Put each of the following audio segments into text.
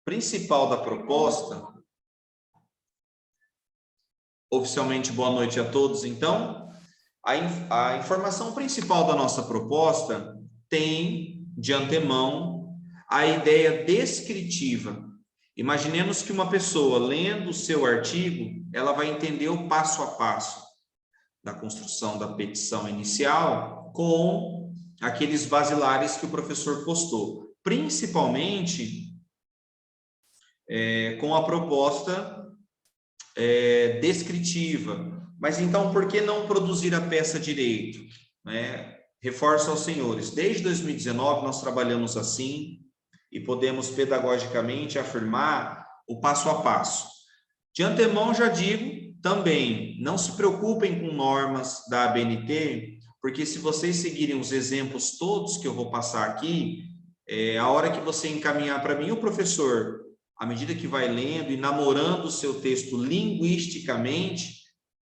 principal da proposta, oficialmente boa noite a todos, então, a informação principal da nossa proposta tem, de antemão, a ideia descritiva. Imaginemos que uma pessoa, lendo o seu artigo, ela vai entender o passo a passo da construção da petição inicial com aqueles basilares que o professor postou, principalmente com a proposta descritiva. Mas então, por que não produzir a peça direito? Reforço aos senhores, desde 2019 nós trabalhamos assim e podemos pedagogicamente afirmar o passo a passo. De antemão já digo também, não se preocupem com normas da ABNT, porque se vocês seguirem os exemplos todos que eu vou passar aqui, a hora que você encaminhar para mim, o professor, à medida que vai lendo e namorando o seu texto linguisticamente,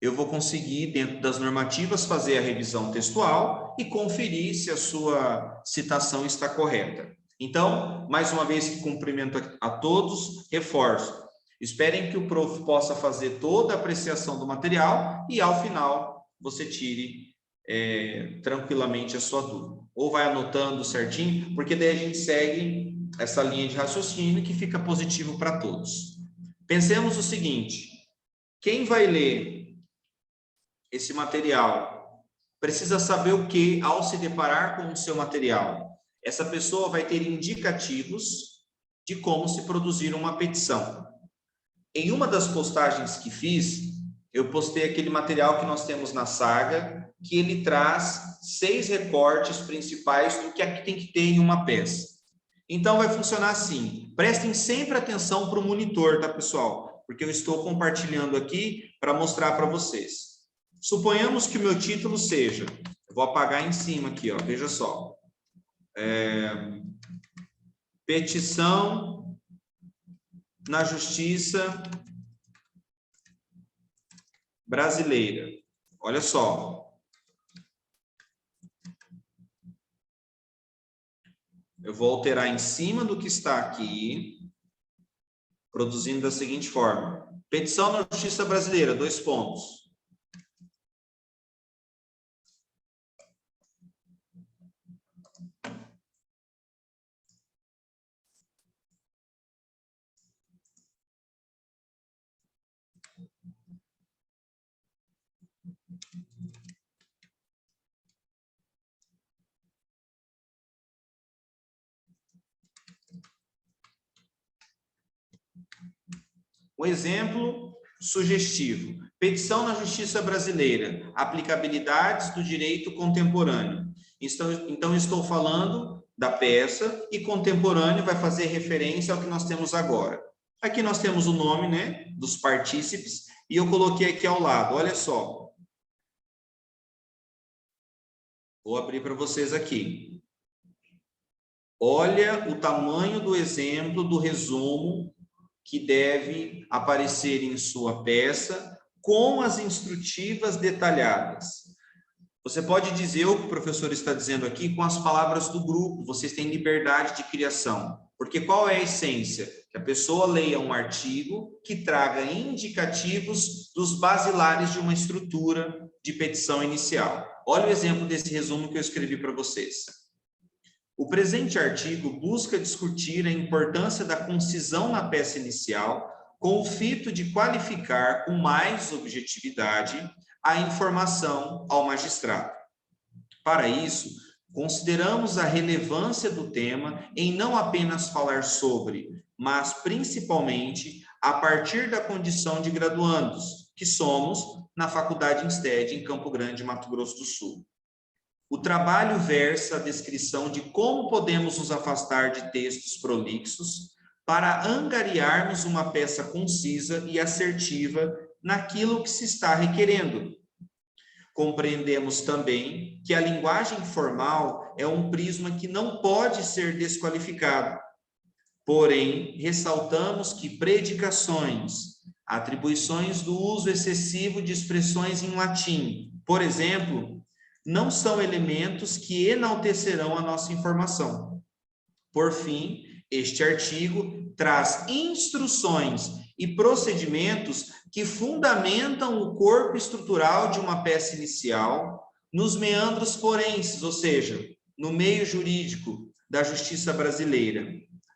eu vou conseguir, dentro das normativas, fazer a revisão textual e conferir se a sua citação está correta. Então, mais uma vez que cumprimento a todos, reforço. Esperem que o prof possa fazer toda a apreciação do material e, ao final, você tire tranquilamente a sua dúvida. Ou vai anotando certinho, porque daí a gente segue essa linha de raciocínio que fica positivo para todos. Pensemos o seguinte, quem vai ler esse material precisa saber o que ao se deparar com o seu material? Essa pessoa vai ter indicativos de como se produzir uma petição. Em uma das postagens que fiz, eu postei aquele material que nós temos na saga, que ele traz 6 recortes principais do que tem que ter em uma peça. Então, vai funcionar assim. Prestem sempre atenção para o monitor, tá, pessoal? Porque eu estou compartilhando aqui para mostrar para vocês. Suponhamos que o meu título seja, eu vou apagar em cima aqui, ó, veja só. Petição na Justiça Brasileira. Olha só. Eu vou alterar em cima do que está aqui, produzindo da seguinte forma. Petição na Justiça Brasileira, 2 pontos. Um exemplo sugestivo. Petição na Justiça Brasileira. Aplicabilidades do direito contemporâneo. Então, estou falando da peça e contemporâneo vai fazer referência ao que nós temos agora. Aqui nós temos o nome, né, dos partícipes e eu coloquei aqui ao lado. Olha só. Vou abrir para vocês aqui. Olha o tamanho do exemplo do resumo que deve aparecer em sua peça, com as instrutivas detalhadas. Você pode dizer o que o professor está dizendo aqui com as palavras do grupo, vocês têm liberdade de criação. Porque qual é a essência? Que a pessoa leia um artigo que traga indicativos dos basilares de uma estrutura de petição inicial. Olha o exemplo desse resumo que eu escrevi para vocês. O presente artigo busca discutir a importância da concisão na peça inicial, com o fito de qualificar com mais objetividade a informação ao magistrado. Para isso, consideramos a relevância do tema em não apenas falar sobre, mas principalmente a partir da condição de graduandos, que somos na Faculdade Insted, em Campo Grande, Mato Grosso do Sul. O trabalho versa a descrição de como podemos nos afastar de textos prolixos para angariarmos uma peça concisa e assertiva naquilo que se está requerendo. Compreendemos também que a linguagem formal é um prisma que não pode ser desqualificado. Porém, ressaltamos que predicações, atribuições do uso excessivo de expressões em latim, por exemplo, não são elementos que enaltecerão a nossa informação. Por fim, este artigo traz instruções e procedimentos que fundamentam o corpo estrutural de uma peça inicial nos meandros forenses, ou seja, no meio jurídico da justiça brasileira.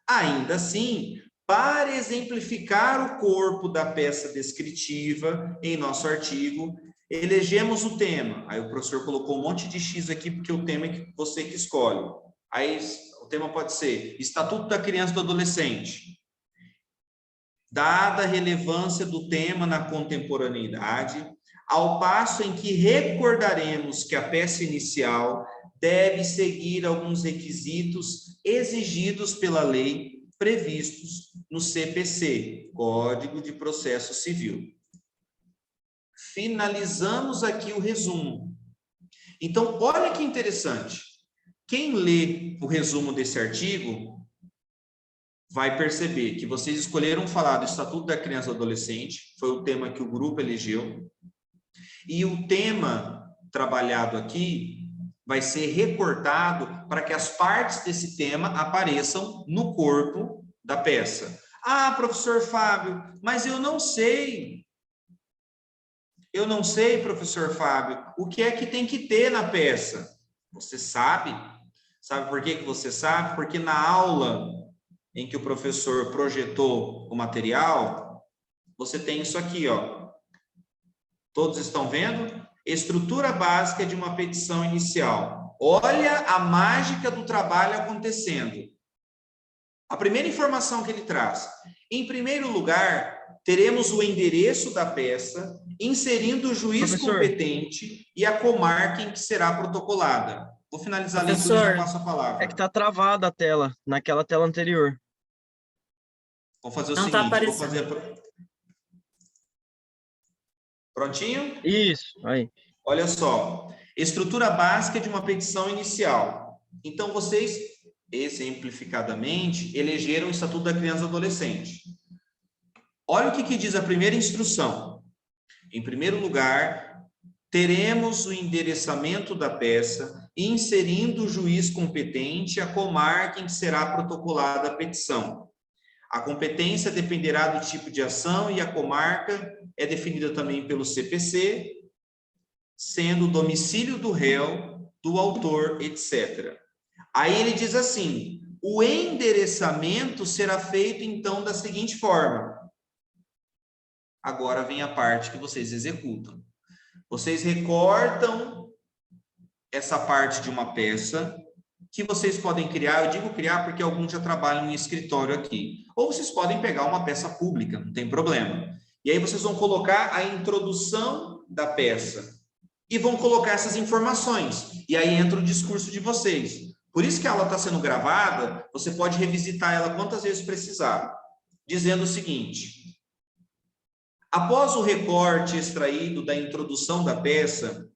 Ainda assim, para exemplificar o corpo da peça descritiva em nosso artigo, elegemos o tema. Aí o professor colocou um monte de X aqui, porque o tema é você que escolhe. Aí o tema pode ser Estatuto da Criança e do Adolescente. Dada a relevância do tema na contemporaneidade, ao passo em que recordaremos que a peça inicial deve seguir alguns requisitos exigidos pela lei previstos no CPC, Código de Processo Civil. Finalizamos aqui o resumo. Então, olha que interessante. Quem lê o resumo desse artigo vai perceber que vocês escolheram falar do Estatuto da Criança e do Adolescente, foi o tema que o grupo elegeu, e o tema trabalhado aqui vai ser recortado para que as partes desse tema apareçam no corpo da peça. Ah, professor Fábio, mas eu não sei. Eu não sei, professor Fábio, o que é que tem que ter na peça. Você sabe? Sabe por que você sabe? Porque na aula em que o professor projetou o material, você tem isso aqui, ó. Todos estão vendo? Estrutura básica de uma petição inicial. Olha a mágica do trabalho acontecendo. A primeira informação que ele traz. Em primeiro lugar, teremos o endereço da peça, inserindo o juiz competente e a comarca em que será protocolada. Vou finalizar a leitura e já passo a palavra. É que está travada a tela, naquela tela anterior. Vou fazer o seguinte, vou fazer... Prontinho? Isso, aí. Olha só, estrutura básica de uma petição inicial. Então, vocês, exemplificadamente, elegeram o Estatuto da Criança e do Adolescente. Olha o que diz a primeira instrução. Em primeiro lugar, teremos o endereçamento da peça, inserindo o juiz competente e a comarca em que será protocolada a petição. A competência dependerá do tipo de ação e a comarca é definida também pelo CPC, sendo o domicílio do réu, do autor, etc. Aí ele diz assim, o endereçamento será feito, então, da seguinte forma. Agora vem a parte que vocês executam. Vocês recortam essa parte de uma peça que vocês podem criar, eu digo criar porque alguns já trabalham em escritório aqui. Ou vocês podem pegar uma peça pública, não tem problema. E aí vocês vão colocar a introdução da peça e vão colocar essas informações. E aí entra o discurso de vocês. Por isso que a aula está sendo gravada, você pode revisitar ela quantas vezes precisar, dizendo o seguinte: após o recorte extraído da introdução da peça,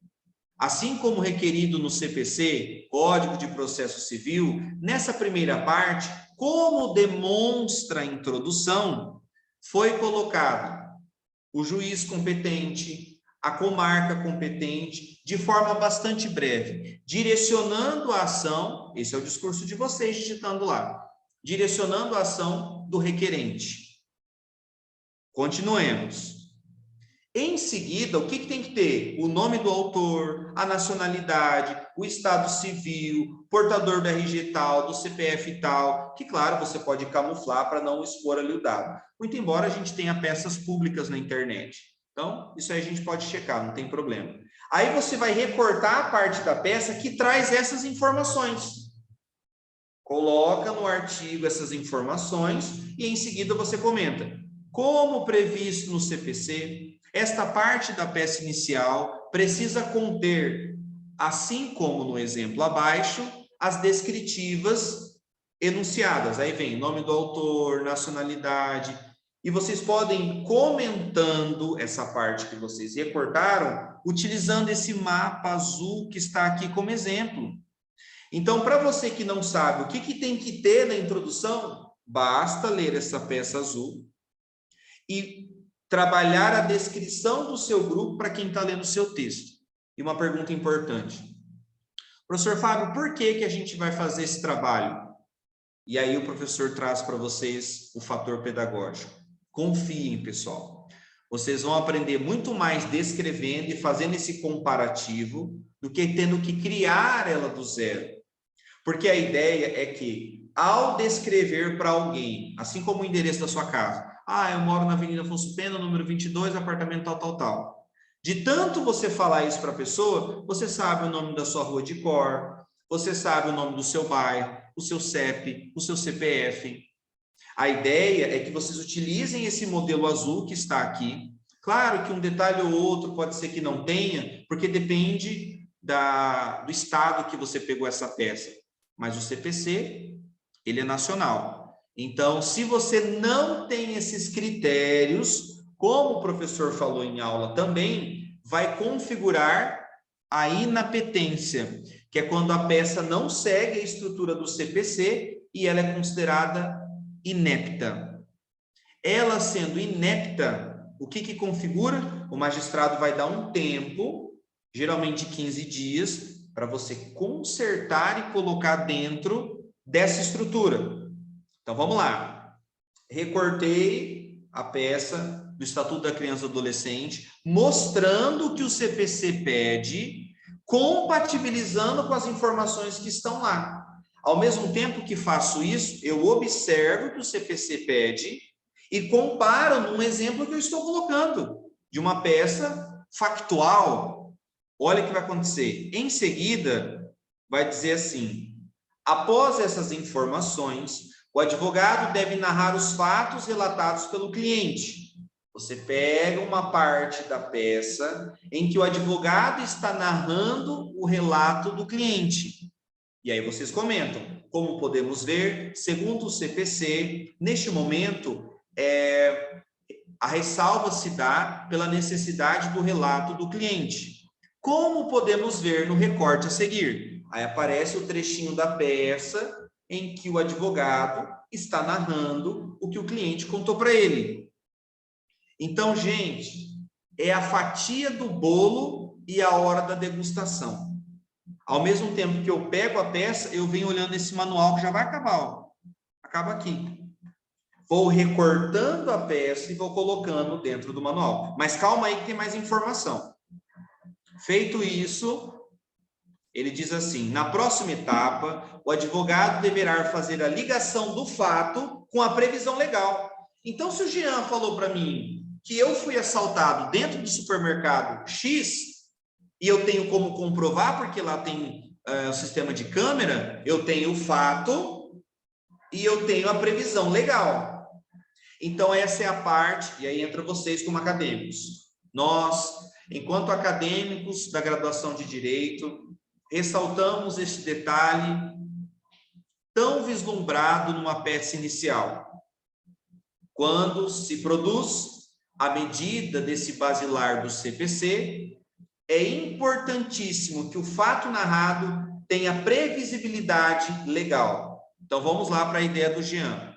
assim como requerido no CPC, Código de Processo Civil, nessa primeira parte, como demonstra a introdução, foi colocado o juiz competente, a comarca competente, de forma bastante breve, direcionando a ação, esse é o discurso de vocês digitando lá, direcionando a ação do requerente. Continuemos. Em seguida, o que tem que ter? O nome do autor, a nacionalidade, o estado civil, portador do RG tal, do CPF tal, que, claro, você pode camuflar para não expor ali o dado. Muito embora a gente tenha peças públicas na internet. Então, isso aí a gente pode checar, não tem problema. Aí você vai recortar a parte da peça que traz essas informações. Coloca no artigo essas informações e, em seguida, você comenta. Como previsto no CPC, esta parte da peça inicial precisa conter, assim como no exemplo abaixo, as descritivas enunciadas. Aí vem nome do autor, nacionalidade, e vocês podem ir comentando essa parte que vocês recortaram, utilizando esse mapa azul que está aqui como exemplo. Então, para você que não sabe o que tem que ter na introdução, basta ler essa peça azul e trabalhar a descrição do seu grupo para quem está lendo o seu texto. E uma pergunta importante. Professor Fábio, por que a gente vai fazer esse trabalho? E aí o professor traz para vocês o fator pedagógico. Confiem, pessoal. Vocês vão aprender muito mais descrevendo e fazendo esse comparativo do que tendo que criar ela do zero. Porque a ideia é que, ao descrever para alguém, assim como o endereço da sua casa, eu moro na Avenida Afonso Pena, número 22, apartamento tal, tal, tal. De tanto você falar isso para a pessoa, você sabe o nome da sua rua de cor, você sabe o nome do seu bairro, o seu CEP, o seu CPF. A ideia é que vocês utilizem esse modelo azul que está aqui. Claro que um detalhe ou outro pode ser que não tenha, porque depende do estado que você pegou essa peça. Mas o CPC, ele é nacional. Então, se você não tem esses critérios, como o professor falou em aula também, vai configurar a inapetência, que é quando a peça não segue a estrutura do CPC e ela é considerada inepta. Ela sendo inepta, o que configura? O magistrado vai dar um tempo, geralmente 15 dias, para você consertar e colocar dentro dessa estrutura. Então, vamos lá. Recortei a peça do Estatuto da Criança e do Adolescente, mostrando o que o CPC pede, compatibilizando com as informações que estão lá. Ao mesmo tempo que faço isso, eu observo o que o CPC pede e comparo num exemplo que eu estou colocando, de uma peça factual. Olha o que vai acontecer. Em seguida, vai dizer assim: após essas informações, o advogado deve narrar os fatos relatados pelo cliente. Você pega uma parte da peça em que o advogado está narrando o relato do cliente. E aí vocês comentam: como podemos ver, segundo o CPC, neste momento, a ressalva se dá pela necessidade do relato do cliente. Como podemos ver no recorte a seguir? Aí aparece o trechinho da peça em que o advogado está narrando o que o cliente contou para ele. Então, gente, é a fatia do bolo e a hora da degustação. Ao mesmo tempo que eu pego a peça, eu venho olhando esse manual que já vai acabar, ó. Acaba aqui. Vou recortando a peça e vou colocando dentro do manual. Mas calma aí que tem mais informação. Feito isso, ele diz assim: na próxima etapa, o advogado deverá fazer a ligação do fato com a previsão legal. Então, se o Jean falou para mim que eu fui assaltado dentro do supermercado X, e eu tenho como comprovar, porque lá tem o sistema de câmera, eu tenho o fato e eu tenho a previsão legal. Então, essa é a parte, e aí entra vocês como acadêmicos. Nós, enquanto acadêmicos da graduação de Direito, ressaltamos esse detalhe tão vislumbrado numa peça inicial. Quando se produz a medida desse basilar do CPC, é importantíssimo que o fato narrado tenha previsibilidade legal. Então, vamos lá para a ideia do Jean.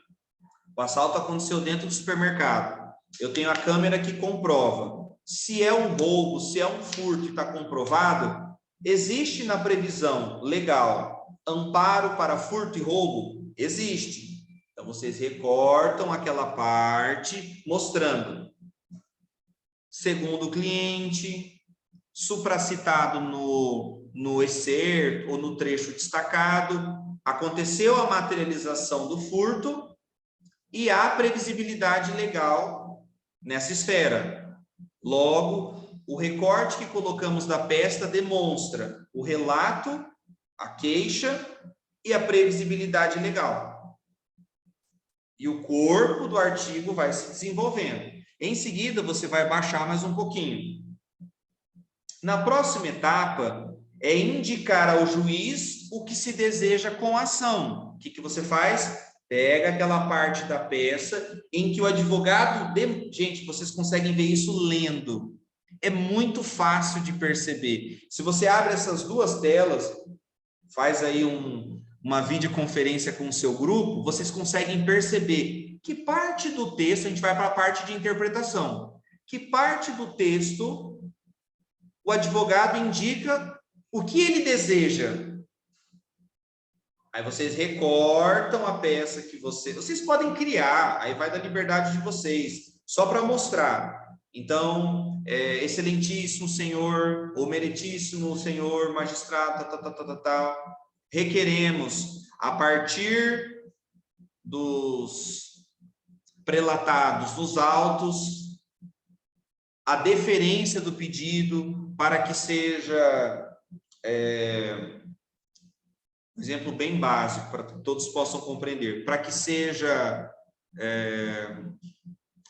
O assalto aconteceu dentro do supermercado. Eu tenho a câmera que comprova. Se é um roubo, se é um furto e está comprovado, existe na previsão legal amparo para furto e roubo? Existe. Então, vocês recortam aquela parte mostrando. Segundo o cliente, supracitado no excerto ou no trecho destacado, aconteceu a materialização do furto e há previsibilidade legal nessa esfera. Logo, o recorte que colocamos da peça demonstra o relato, a queixa e a previsibilidade legal. E o corpo do artigo vai se desenvolvendo. Em seguida, você vai baixar mais um pouquinho. Na próxima etapa, é indicar ao juiz o que se deseja com a ação. O que você faz? Pega aquela parte da peça em que o advogado... Gente, vocês conseguem ver isso lendo. É muito fácil de perceber. Se você abre essas duas telas, faz aí uma videoconferência com o seu grupo, vocês conseguem perceber que parte do texto, a gente vai para a parte de interpretação, que parte do texto o advogado indica o que ele deseja. Aí vocês recortam a peça que vocês podem criar, aí vai da liberdade de vocês, só para mostrar. Então, excelentíssimo senhor, ou meritíssimo senhor magistrado, requeremos, a partir dos prelatados, dos autos, a deferência do pedido para que seja... um exemplo bem básico, para que todos possam compreender, para que seja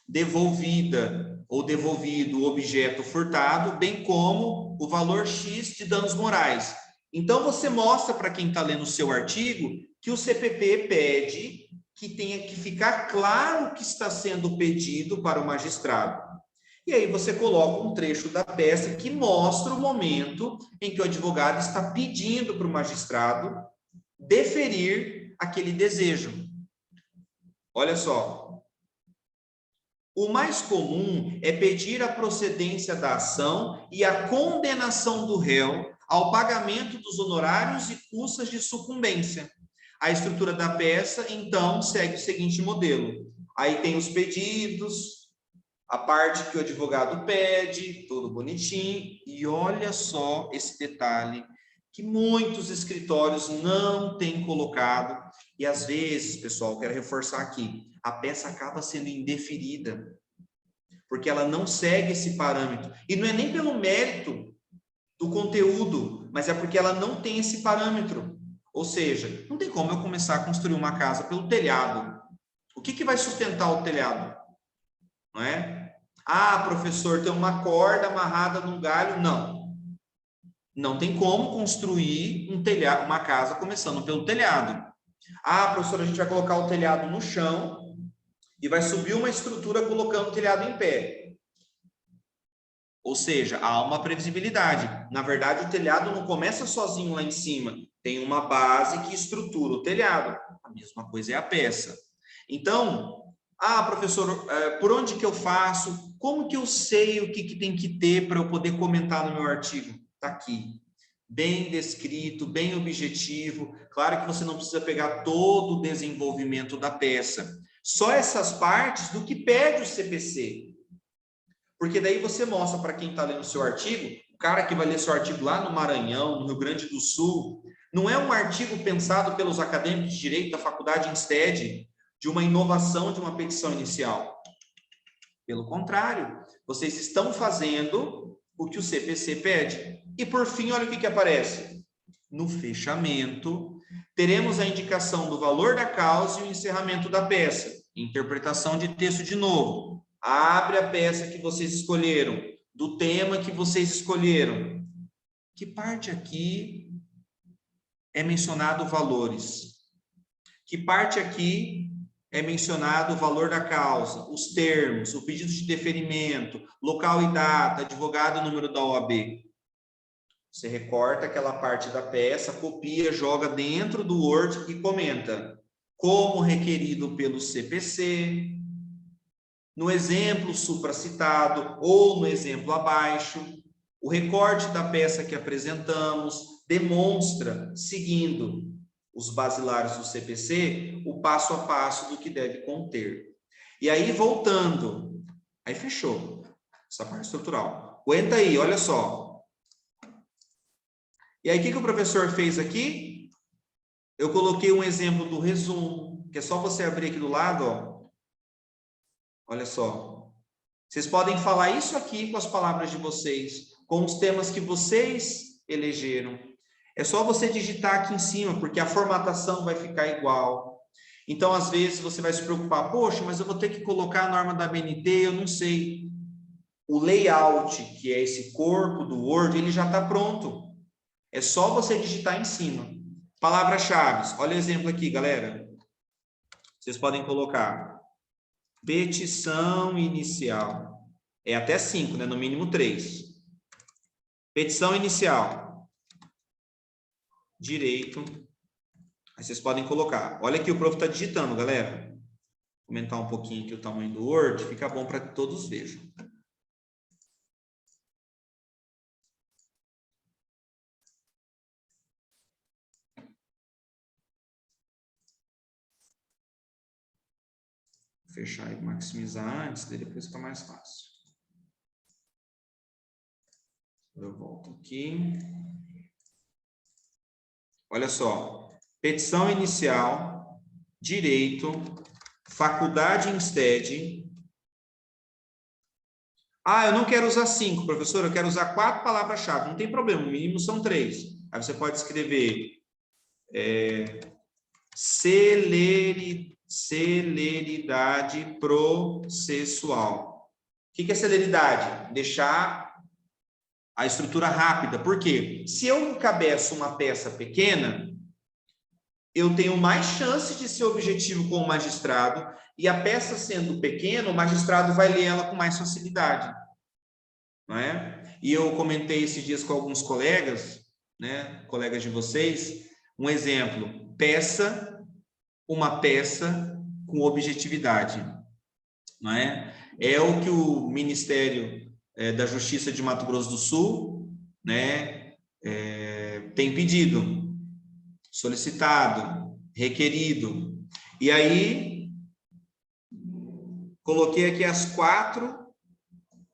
devolvida ou devolvido o objeto furtado, bem como o valor X de danos morais. Então, você mostra para quem está lendo o seu artigo que o CPP pede que tenha que ficar claro o que está sendo pedido para o magistrado. E aí você coloca um trecho da peça que mostra o momento em que o advogado está pedindo para o magistrado deferir aquele desejo. Olha só. O mais comum é pedir a procedência da ação e a condenação do réu ao pagamento dos honorários e custas de sucumbência. A estrutura da peça, então, segue o seguinte modelo. Aí tem os pedidos, a parte que o advogado pede, tudo bonitinho, e olha só esse detalhe que muitos escritórios não têm colocado, e às vezes, pessoal, quero reforçar aqui, a peça acaba sendo indeferida, porque ela não segue esse parâmetro. E não é nem pelo mérito do conteúdo, mas é porque ela não tem esse parâmetro. Ou seja, não tem como eu começar a construir uma casa pelo telhado. O que vai sustentar o telhado? Não é? Ah, professor, tem uma corda amarrada num galho. Não. Não tem como construir um telhado, uma casa começando pelo telhado. Ah, professor, a gente vai colocar o telhado no chão e vai subir uma estrutura colocando o telhado em pé. Ou seja, há uma previsibilidade. Na verdade, o telhado não começa sozinho lá em cima. Tem uma base que estrutura o telhado. A mesma coisa é a peça. Então, professor, por onde que eu faço? Como que eu sei o que tem que ter para eu poder comentar no meu artigo? Está aqui. Bem descrito, bem objetivo. Claro que você não precisa pegar todo o desenvolvimento da peça. Só essas partes do que pede o CPC. Porque daí você mostra para quem está lendo o seu artigo, o cara que vai ler seu artigo lá no Maranhão, no Rio Grande do Sul, não é um artigo pensado pelos acadêmicos de direito da faculdade Instead, de uma inovação de uma petição inicial. Pelo contrário, vocês estão fazendo o que o CPC pede. E por fim, olha o que aparece. No fechamento, teremos a indicação do valor da causa e o encerramento da peça. Interpretação de texto de novo. Abre a peça que vocês escolheram, do tema que vocês escolheram. Que parte aqui é mencionado valores? Que parte aqui é mencionado o valor da causa, os termos, o pedido de deferimento, local e data, advogado e número da OAB? Você recorta aquela parte da peça, copia, joga dentro do Word e comenta. Como requerido pelo CPC, no exemplo supracitado ou no exemplo abaixo, o recorte da peça que apresentamos demonstra, seguindo os basilares do CPC, o passo a passo do que deve conter. E aí, voltando, aí fechou essa parte estrutural. Aguenta aí, olha só. E aí, o que o professor fez aqui? Eu coloquei um exemplo do resumo, que é só você abrir aqui do lado, ó. Olha só. Vocês podem falar isso aqui com as palavras de vocês, com os temas que vocês elegeram. É só você digitar aqui em cima, porque a formatação vai ficar igual. Então, às vezes, você vai se preocupar, poxa, mas eu vou ter que colocar a norma da BNT, eu não sei. O layout, que é esse corpo do Word, ele já está pronto. É só você digitar em cima. Palavras-chave. Olha o exemplo aqui, galera. Vocês podem colocar petição inicial. É até 5, né? No mínimo 3. Petição inicial. Direito. Aí vocês podem colocar. Olha aqui, o prof está digitando, galera. Vou aumentar um pouquinho aqui o tamanho do Word. Fica bom para que todos vejam. Vou fechar e maximizar antes, daí depois fica mais fácil. Eu volto aqui. Olha só. Petição inicial, direito, faculdade Insted. Ah, eu não quero usar 5, professor, eu quero usar 4 palavras-chave. Não tem problema, o mínimo são 3. Aí você pode escrever celeridade processual. O que é celeridade? Deixar a estrutura rápida. Por quê? Se eu encabeço uma peça pequena, eu tenho mais chance de ser objetivo com o magistrado, e a peça sendo pequena, o magistrado vai ler ela com mais facilidade. Não é? E eu comentei esses dias com alguns colegas, né, colegas de vocês, um exemplo, uma peça com objetividade. Não é? É o que o Ministério da Justiça de Mato Grosso do Sul, né, tem pedido, solicitado, requerido. E aí, coloquei aqui as 4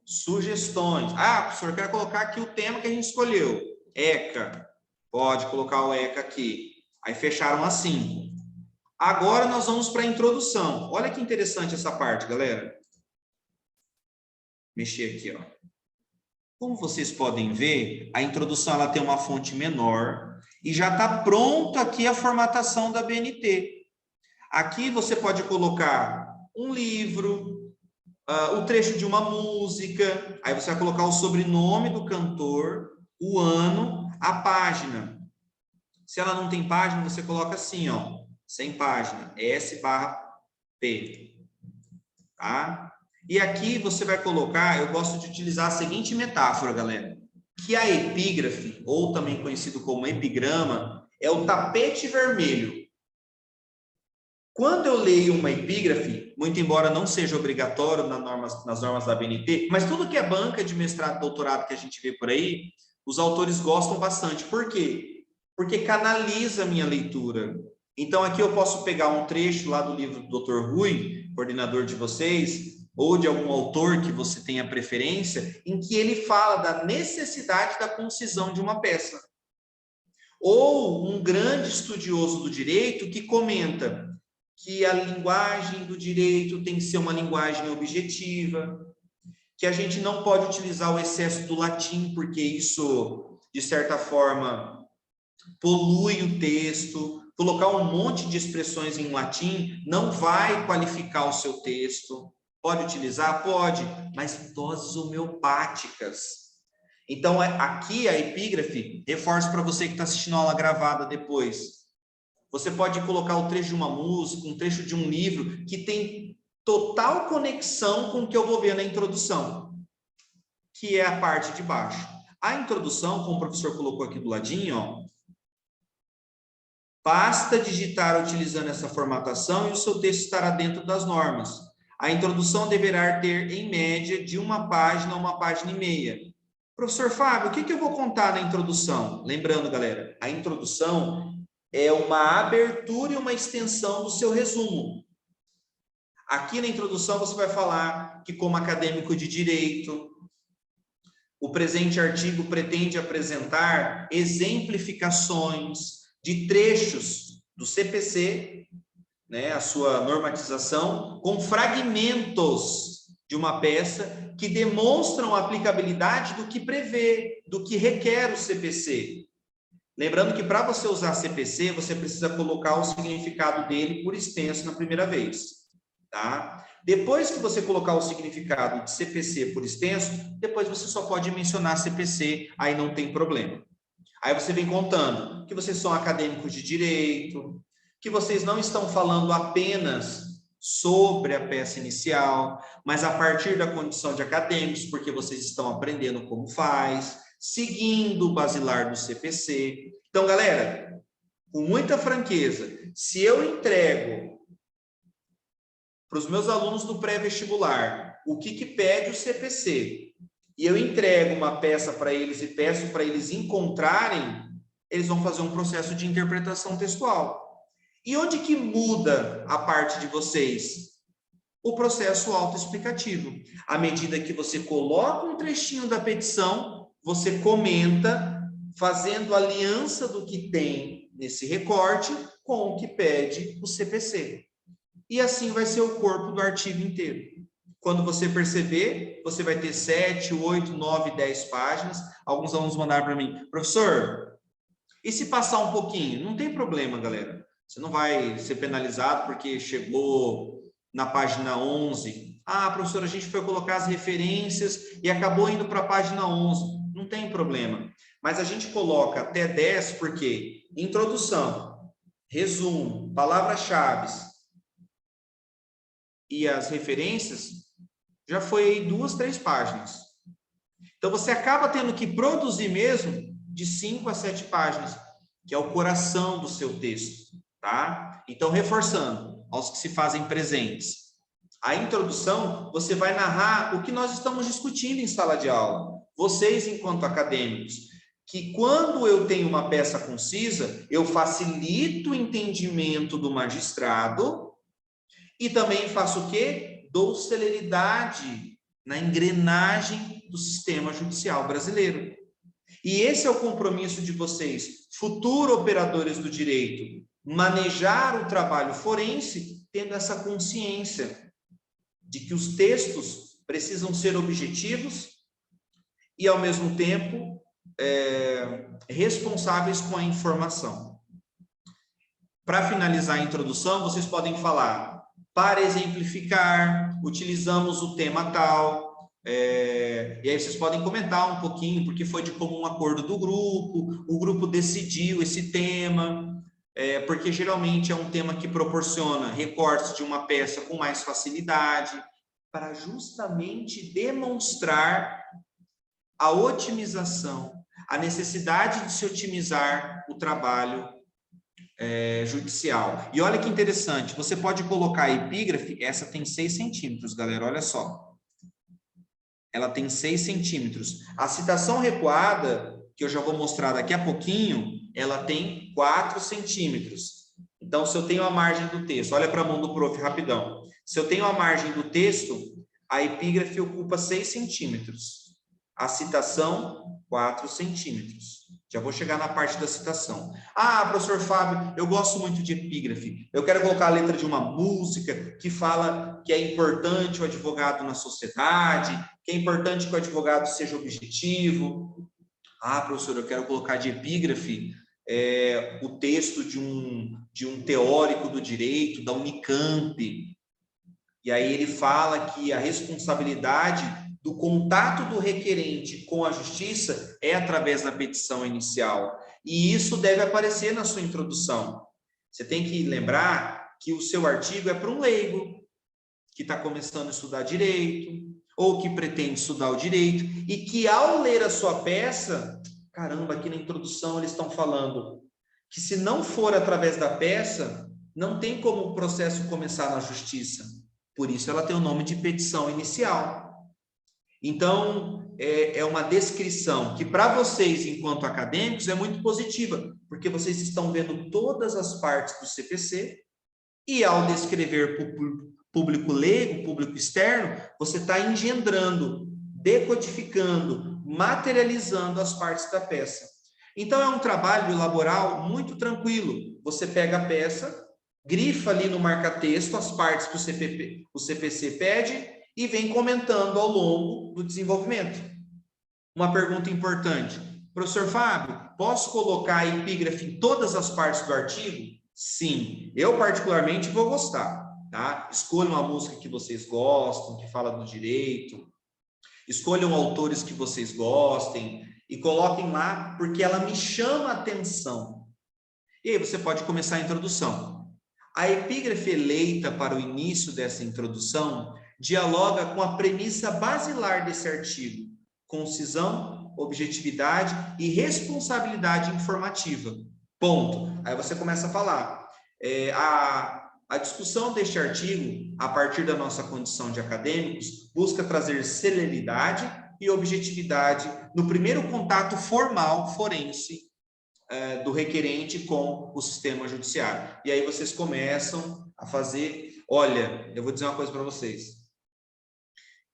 sugestões. Ah, professor, quero colocar aqui o tema que a gente escolheu. ECA. Pode colocar o ECA aqui. Aí fecharam as 5. Agora nós vamos para a introdução. Olha que interessante essa parte, galera. Mexer aqui, ó. Como vocês podem ver, a introdução ela tem uma fonte menor e já está pronto aqui a formatação da BNT. Aqui você pode colocar um livro, o trecho de uma música, aí você vai colocar o sobrenome do cantor, o ano, a página. Se ela não tem página, você coloca assim, ó, sem página, S/P, tá? E aqui você vai colocar, eu gosto de utilizar a seguinte metáfora, galera, que a epígrafe, ou também conhecido como epigrama, é o tapete vermelho. Quando eu leio uma epígrafe, muito embora não seja obrigatório nas normas da BNT, mas tudo que é banca de mestrado, doutorado que a gente vê por aí, os autores gostam bastante. Por quê? Porque canaliza a minha leitura. Então, aqui eu posso pegar um trecho lá do livro do Dr. Rui, coordenador de vocês, ou de algum autor que você tenha preferência, em que ele fala da necessidade da concisão de uma peça. Ou um grande estudioso do direito que comenta que a linguagem do direito tem que ser uma linguagem objetiva, que a gente não pode utilizar o excesso do latim, porque isso, de certa forma, polui o texto. Colocar um monte de expressões em latim não vai qualificar o seu texto. Pode utilizar? Pode, mas doses homeopáticas. Então, aqui a epígrafe, reforço para você que está assistindo a aula gravada depois. Você pode colocar o trecho de uma música, um trecho de um livro, que tem total conexão com o que eu vou ver na introdução, que é a parte de baixo. A introdução, como o professor colocou aqui do ladinho, ó, basta digitar utilizando essa formatação e o seu texto estará dentro das normas. A introdução deverá ter, em média, de 1 página a 1,5 páginas. Professor Fábio, o que eu vou contar na introdução? Lembrando, galera, a introdução é uma abertura e uma extensão do seu resumo. Aqui na introdução você vai falar que, como acadêmico de direito, o presente artigo pretende apresentar exemplificações de trechos do CPC, né, a sua normatização, com fragmentos de uma peça que demonstram a aplicabilidade do que prevê, do que requer o CPC. Lembrando que para você usar CPC, você precisa colocar o significado dele por extenso na primeira vez, tá? Depois que você colocar o significado de CPC por extenso, depois você só pode mencionar CPC, aí não tem problema. Aí você vem contando que vocês são acadêmicos de direito, que vocês não estão falando apenas sobre a peça inicial, mas a partir da condição de acadêmicos, porque vocês estão aprendendo como faz, seguindo o basilar do CPC. Então, galera, com muita franqueza, se eu entrego para os meus alunos do pré-vestibular o que pede o CPC, e eu entrego uma peça para eles e peço para eles encontrarem, eles vão fazer um processo de interpretação textual. E onde que muda a parte de vocês? o processo autoexplicativo. À medida que você coloca um trechinho da petição, você comenta, fazendo aliança do que tem nesse recorte com o que pede o CPC. E assim vai ser o corpo do artigo inteiro. Quando você perceber, você vai ter 7, 8, 9, 10 páginas. Alguns alunos mandaram para mim, professor, e se passar um pouquinho? Não tem problema, galera. Você não vai ser penalizado porque chegou na página 11. Ah, professor, a gente foi colocar as referências e acabou indo para a página 11. Não tem problema. Mas a gente coloca até 10 porque introdução, resumo, palavras-chave e as referências já foi 2, 3 páginas. Então, você acaba tendo que produzir mesmo de 5 a 7 páginas, que é o coração do seu texto, tá? Então, reforçando, aos que se fazem presentes. A introdução, você vai narrar o que nós estamos discutindo em sala de aula. Vocês, enquanto acadêmicos, que quando eu tenho uma peça concisa, eu facilito o entendimento do magistrado e também faço o quê? Dou celeridade na engrenagem do sistema judicial brasileiro. E esse é o compromisso de vocês, futuros operadores do direito, manejar o trabalho forense tendo essa consciência de que os textos precisam ser objetivos e, ao mesmo tempo, responsáveis com a informação. Para finalizar a introdução, vocês podem falar, para exemplificar, utilizamos o tema tal, e aí vocês podem comentar um pouquinho, porque foi de comum acordo do grupo, o grupo decidiu esse tema, porque geralmente é um tema que proporciona recortes de uma peça com mais facilidade, para justamente demonstrar a otimização, a necessidade de se otimizar o trabalho judicial. E olha que interessante, você pode colocar a epígrafe, essa tem 6 centímetros, galera, olha só. Ela tem 6 centímetros. A citação recuada, que eu já vou mostrar daqui a pouquinho, ela tem 4 centímetros. Então, se eu tenho a margem do texto, olha para a mão do prof rapidão. Se eu tenho a margem do texto, a epígrafe ocupa 6 centímetros. A citação, 4 centímetros. Já vou chegar na parte da citação. Ah, professor Fábio, eu gosto muito de epígrafe. Eu quero colocar a letra de uma música que fala que é importante o advogado na sociedade, que é importante que o advogado seja objetivo. Ah, professor, eu quero colocar de epígrafe o texto de um teórico do direito, da Unicamp. E aí ele fala que a responsabilidade do contato do requerente com a justiça é através da petição inicial. E isso deve aparecer na sua introdução. Você tem que lembrar que o seu artigo é para um leigo que está começando a estudar direito, ou que pretende estudar o direito, e que ao ler a sua peça, caramba, aqui na introdução eles estão falando que se não for através da peça, não tem como o processo começar na justiça. Por isso ela tem o nome de petição inicial. Então, é uma descrição que para vocês, enquanto acadêmicos, é muito positiva, porque vocês estão vendo todas as partes do CPC e ao descrever para o público leigo, público externo, você está engendrando, decodificando, materializando as partes da peça. Então, é um trabalho laboral muito tranquilo. Você pega a peça, grifa ali no marca-texto as partes que o CPC pede e vem comentando ao longo do desenvolvimento. Uma pergunta importante. Professor Fábio, posso colocar a epígrafe em todas as partes do artigo? Sim, eu particularmente vou gostar, tá? Escolham uma música que vocês gostam, que fala do direito, escolham autores que vocês gostem e coloquem lá, porque ela me chama a atenção. E aí você pode começar a introdução. A epígrafe eleita para o início dessa introdução dialoga com a premissa basilar desse artigo: concisão, objetividade e responsabilidade informativa. Ponto. Aí você começa a falar. A discussão deste artigo, a partir da nossa condição de acadêmicos, busca trazer celeridade e objetividade no primeiro contato formal forense do requerente com o sistema judiciário. E aí vocês começam a fazer Olha, eu vou dizer uma coisa para vocês.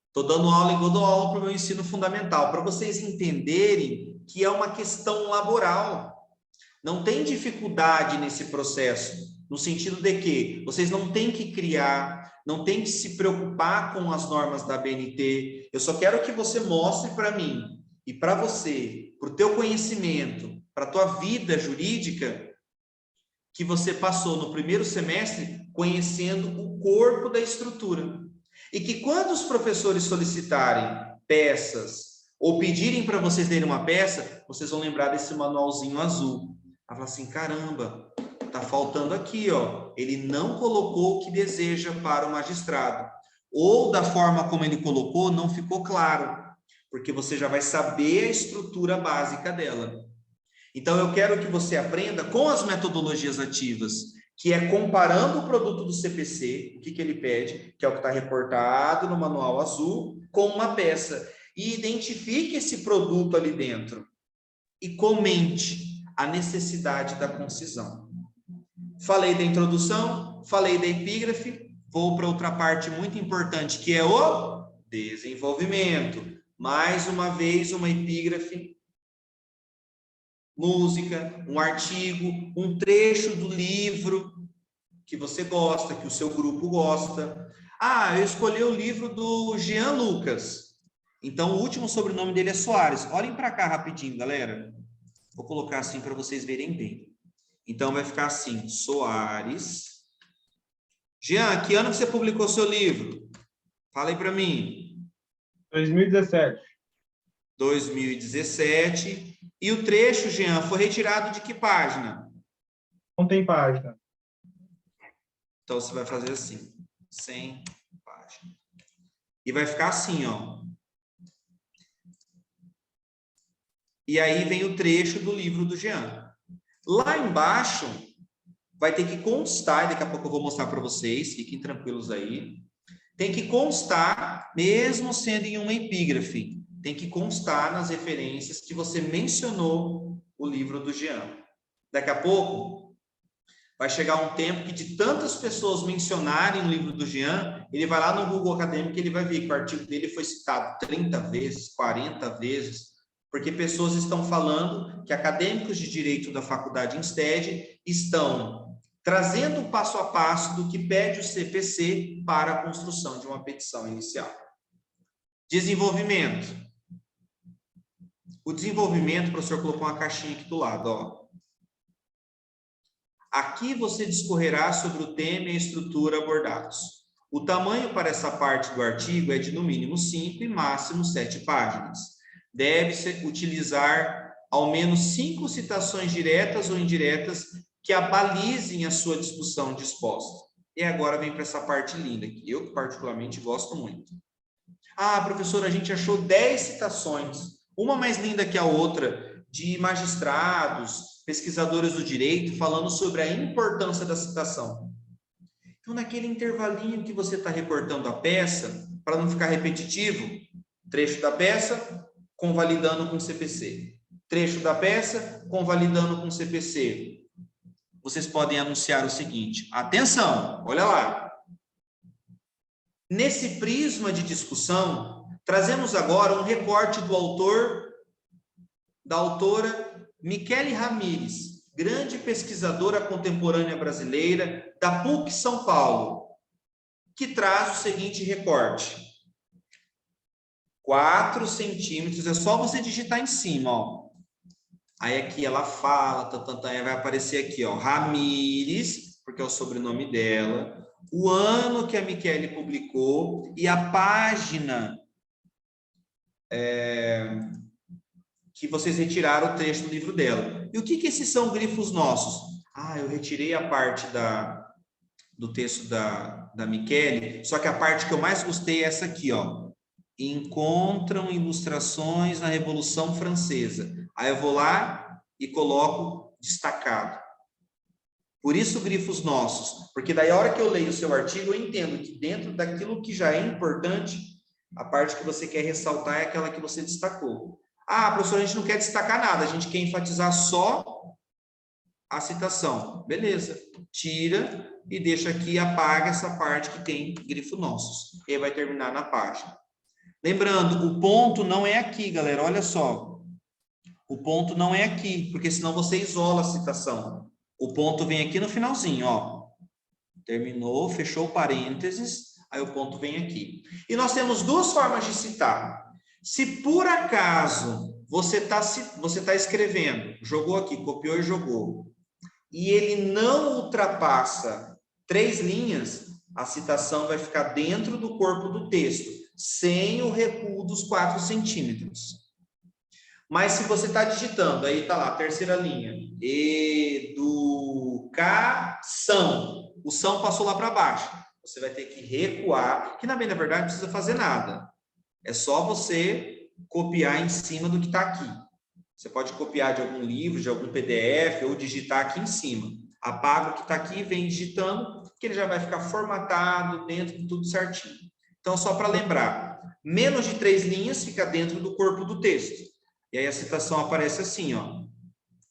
Estou dando aula igual dou aula para o meu ensino fundamental, para vocês entenderem que é uma questão laboral. Não tem dificuldade nesse processo, no sentido de que vocês não têm que criar, não têm que se preocupar com as normas da BNT. Eu só quero que você mostre para mim e para você, para o teu conhecimento, para a tua vida jurídica, que você passou no primeiro semestre conhecendo o corpo da estrutura. E que quando os professores solicitarem peças ou pedirem para vocês lerem uma peça, vocês vão lembrar desse manualzinho azul. Vai falar assim, caramba, tá faltando aqui, ó. Ele não colocou o que deseja para o magistrado. Ou da forma como ele colocou, não ficou claro. Porque você já vai saber a estrutura básica dela. Então, eu quero que você aprenda com as metodologias ativas, que é comparando o produto do CPC, o que ele pede, que é o que está reportado no manual azul, com uma peça. E identifique esse produto ali dentro. E comente a necessidade da concisão. Falei da introdução, falei da epígrafe, vou para outra parte muito importante, que é o desenvolvimento. Mais uma vez, uma epígrafe, música, um artigo, um trecho do livro que você gosta, que o seu grupo gosta. Ah, eu escolhi o livro do Jean Lucas. Então, o último sobrenome dele é Soares. Olhem para cá rapidinho, galera. Vou colocar assim para vocês verem bem. Então, vai ficar assim, Soares. Jean, que ano que você publicou seu livro? Fala aí para mim. 2017. 2017. E o trecho, Jean, foi retirado de que página? Não tem página. Então, você vai fazer assim, 100 páginas. E vai ficar assim, ó. E aí vem o trecho do livro do Jean. Lá embaixo, vai ter que constar, daqui a pouco eu vou mostrar para vocês, fiquem tranquilos aí. Tem que constar, mesmo sendo em uma epígrafe, tem que constar nas referências que você mencionou o livro do Jean. Daqui a pouco, vai chegar um tempo que de tantas pessoas mencionarem o livro do Jean, ele vai lá no Google Acadêmico e ele vai ver que o artigo dele foi citado 30 vezes, 40 vezes, porque pessoas estão falando que acadêmicos de direito da faculdade Instead estão trazendo o passo a passo do que pede o CPC para a construção de uma petição inicial. Desenvolvimento. O desenvolvimento, o professor colocou uma caixinha aqui do lado, ó. Aqui você discorrerá sobre o tema e a estrutura abordados. O tamanho para essa parte do artigo é de no mínimo 5 e máximo 7 páginas. Deve-se utilizar ao menos 5 citações diretas ou indiretas que abalizem a sua discussão disposta. E agora vem para essa parte linda, que eu particularmente gosto muito. Ah, professor, a gente achou 10 citações, uma mais linda que a outra, de magistrados, pesquisadores do direito, falando sobre a importância da citação. Então, naquele intervalinho que você está reportando a peça, para não ficar repetitivo, trecho da peça, convalidando com CPC. Trecho da peça, convalidando com CPC. Vocês podem anunciar o seguinte, atenção, olha lá. Nesse prisma de discussão, trazemos agora um recorte do autor, da autora Michele Ramires, grande pesquisadora contemporânea brasileira da PUC São Paulo, que traz o seguinte recorte. 4 centímetros, é só você digitar em cima, ó. Aí aqui ela fala, vai aparecer aqui, ó, Ramires, porque é o sobrenome dela, o ano que a Michele publicou e a página que vocês retiraram o trecho do livro dela. E o que esses são grifos nossos? Ah, eu retirei a parte do texto da Michele, só que a parte que eu mais gostei é essa aqui, ó. Encontram ilustrações na Revolução Francesa. Aí eu vou lá e coloco destacado. Por isso, grifos nossos. Porque daí, a hora que eu leio o seu artigo, eu entendo que dentro daquilo que já é importante, a parte que você quer ressaltar é aquela que você destacou. Ah, professor, a gente não quer destacar nada, a gente quer enfatizar só a citação. Beleza. Tira e deixa aqui, apaga essa parte que tem grifo nossos. E aí vai terminar na página. Lembrando, o ponto não é aqui, galera. Olha só. O ponto não é aqui, porque senão você isola a citação. O ponto vem aqui no finalzinho, ó. Terminou, fechou parênteses, aí o ponto vem aqui. E nós temos duas formas de citar. Se por acaso você tá escrevendo, jogou aqui, copiou e jogou, e ele não ultrapassa 3 linhas, a citação vai ficar dentro do corpo do texto, sem o recuo dos 4 centímetros. Mas se você está digitando, aí está lá, terceira linha, educação, o são passou lá para baixo. Você vai ter que recuar, que na verdade não precisa fazer nada. É só você copiar em cima do que está aqui. Você pode copiar de algum livro, de algum PDF, ou digitar aqui em cima. Apaga o que está aqui e vem digitando, que ele já vai ficar formatado dentro de tudo certinho. Então, só para lembrar, menos de 3 linhas fica dentro do corpo do texto. E aí a citação aparece assim, ó.